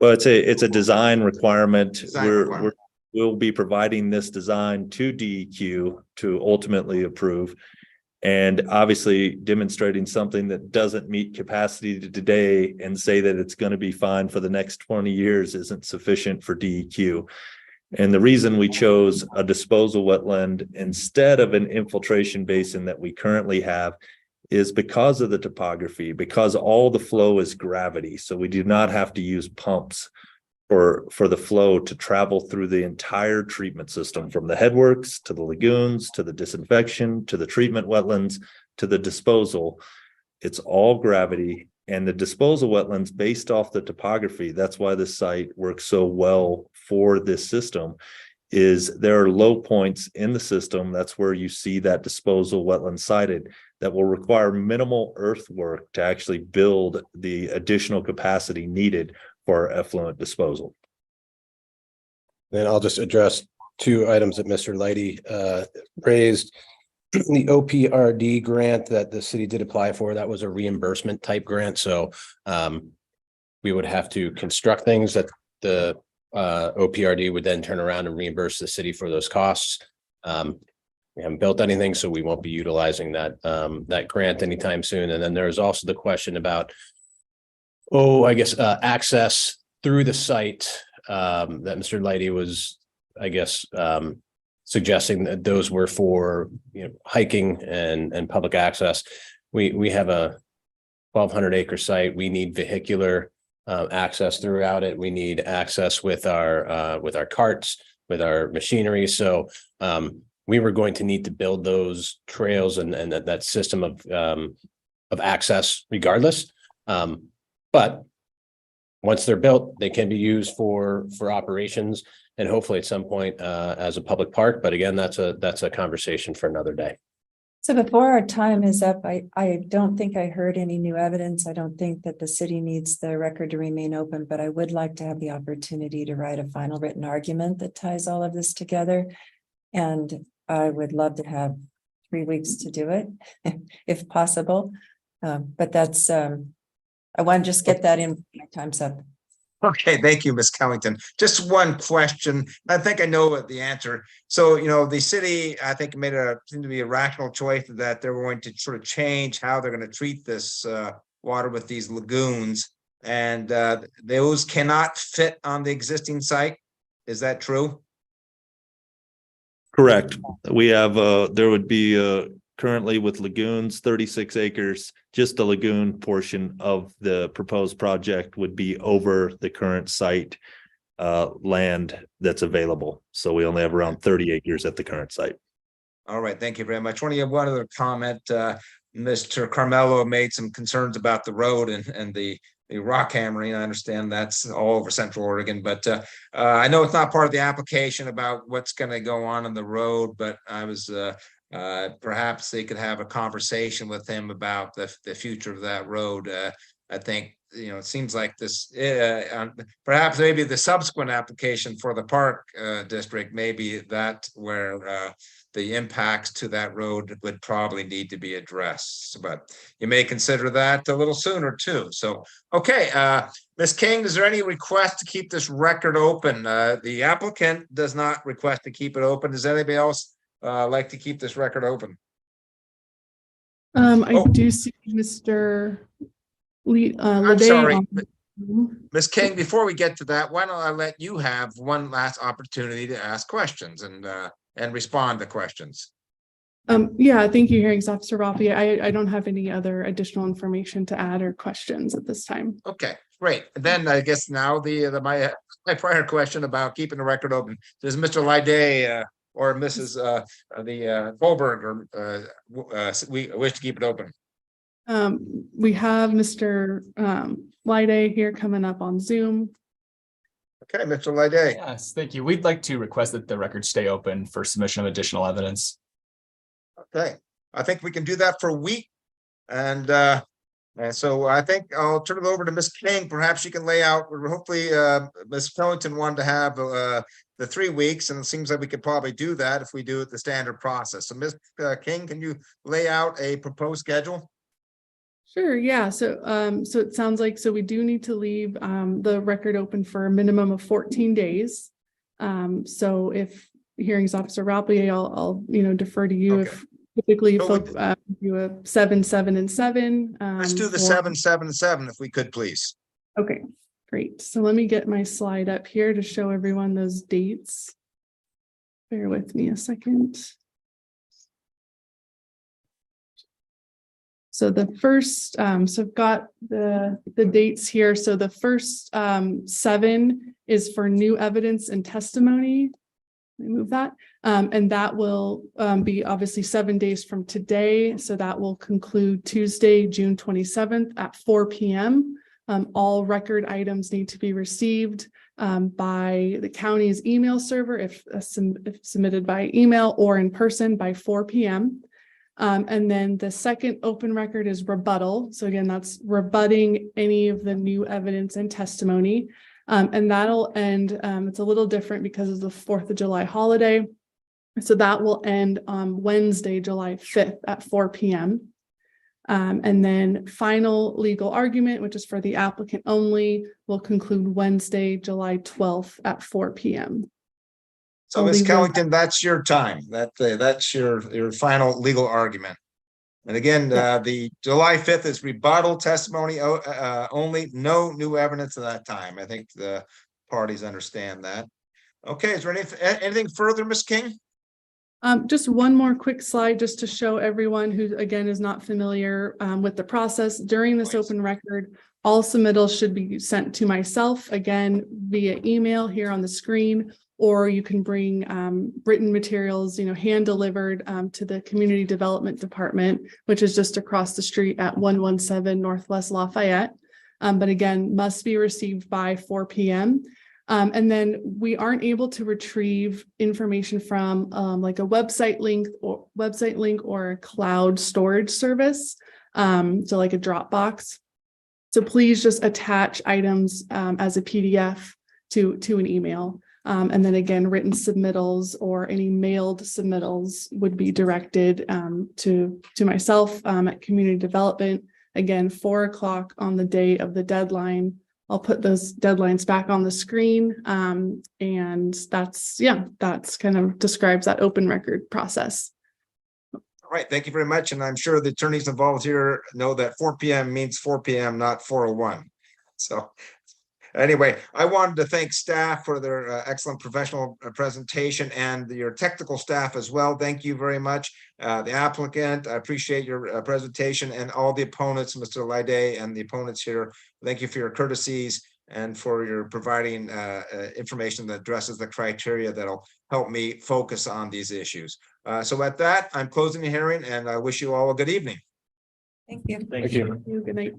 Well, it's a design requirement. Design requirement. We'll be providing this design to DEQ to ultimately approve. And obviously demonstrating something that doesn't meet capacity today and say that it's going to be fine for the next 20 years isn't sufficient for DEQ. And the reason we chose a disposal wetland instead of an infiltration basin that we currently have is because of the topography, because all the flow is gravity. So we do not have to use pumps for the flow to travel through the entire treatment system, from the headworks to the lagoons, to the disinfection, to the treatment wetlands, to the disposal. It's all gravity, and the disposal wetlands, based off the topography, that's why this site works so well for this system, is there are low points in the system. That's where you see that disposal wetland sited, that will require minimal earthwork to actually build the additional capacity needed for effluent disposal. Then I'll just address two items that Mr. Leidy raised. The OPRD grant that the city did apply for, that was a reimbursement type grant. So we would have to construct things that the OPRD would then turn around and reimburse the city for those costs. We haven't built anything, so we won't be utilizing that grant anytime soon. And then there's also the question about, access through the site that Mr. Leidy was, suggesting that those were for, hiking and public access. We have a 1,200 acre site. We need vehicular access throughout it. We need access with our carts, with our machinery. So we were going to need to build those trails and that system of access regardless. But once they're built, they can be used for operations, and hopefully at some point as a public park. But again, that's a conversation for another day. So before our time is up, I don't think I heard any new evidence. I don't think that the city needs the record to remain open, but I would like to have the opportunity to write a final written argument that ties all of this together. And I would love to have 3 weeks to do it if possible. But that's, I want to just get that in. My time's up. Okay, thank you, Ms. Kellington. Just one question. I think I know the answer. So, the city, I think, seemed to be a rational choice that they're going to sort of change how they're going to treat this water with these lagoons, and those cannot fit on the existing site. Is that true? Correct. We have, there would be currently with lagoons, 36 acres, just the lagoon portion of the proposed project would be over the current site land that's available. So we only have around 30 acres at the current site. All right, thank you very much. Only one other comment. Mr. Carmelo made some concerns about the road and the rock hammering. I understand that's all over Central Oregon, but I know it's not part of the application about what's going to go on the road, but I was perhaps they could have a conversation with him about the future of that road. I think, you know, it seems like this, perhaps maybe the subsequent application for the park district, maybe that where the impacts to that road would probably need to be addressed, but you may consider that a little sooner too. So, okay, Ms. King, is there any request to keep this record open? The applicant does not request to keep it open. Does anybody else like to keep this record open? I do see Mr. I'm sorry, on- Ms. King, before we get to that, why don't I let you have one last opportunity to ask questions and respond to questions? Yeah, thank you, Hearings Officer Rafi. I don't have any other additional information to add or questions at this time. Okay, great. And then I guess now my prior question about keeping the record open, does Mr. Lyday or Mrs. Goldberg we wish to keep it open? We have Mr. Lyday here coming up on Zoom. Okay, Mr. Lyday. Yes, thank you. We'd like to request that the record stay open for submission of additional evidence. Okay, I think we can do that for a week. And so I think I'll turn it over to Ms. King. Perhaps she can lay out, hopefully Ms. Pellington wanted to have the 3 weeks, and it seems like we could probably do that if we do it the standard process. So Ms. King, can you lay out a proposed schedule? Sure, yeah. So it sounds like, so we do need to leave the record open for a minimum of 14 days. So if Hearings Officer Rapi, I'll defer to you. Okay. If typically So folk do a 7, 7, and 7. Let's do the for- 7, 7, 7 if we could, please. Okay, great. So let me get my slide up here to show everyone those dates. Bear with me a second. So the first, so I've got the dates here. So the first 7 is for new evidence and testimony. Let me move that. And that will be obviously 7 days from today. So that will conclude Tuesday, June 27th at 4 p.m. All record items need to be received by the county's email server if submitted by email or in person by 4 p.m. And then the second open record is rebuttal. So again, that's rebutting any of the new evidence and testimony. And that'll end, it's a little different because of the 4th of July holiday. So that will end on Wednesday, July 5th at 4 p.m. And then final legal argument, which is for the applicant only, will conclude Wednesday, July 12th at 4 p.m. So Ms. Kellington, that's your time. That's your final legal argument. And again, the July 5th is rebuttal testimony only, no new evidence at that time. I think the parties understand that. Okay, is there anything further, Ms. King? Just one more quick slide just to show everyone who, again, is not familiar with the process. During this open record, all submittals should be sent to myself, again, via email here on the screen, or you can bring written materials, hand delivered to the Community Development Department, which is just across the street at 117 Northwest Lafayette. But again, must be received by 4 p.m. And then we aren't able to retrieve information from like a website link or a cloud storage service. So like a Dropbox. So please just attach items as a PDF to an email. And then again, written submittals or any mailed submittals would be directed to myself at Community Development. Again, 4 o'clock on the day of the deadline. I'll put those deadlines back on the screen. And that's kind of describes that open record process. All right, thank you very much. And I'm sure the attorneys involved here know that 4 p.m. means 4 p.m., not 4:01. So anyway, I wanted to thank staff for their excellent professional presentation and your technical staff as well. Thank you very much. The applicant, I appreciate your presentation, and all the opponents, Mr. Lyday and the opponents here. Thank you for your courtesies. and for your providing information that addresses the criteria that'll help me focus on these issues. So at that, I'm closing the hearing and I wish you all a good evening. Thank you. Thank you. Good night.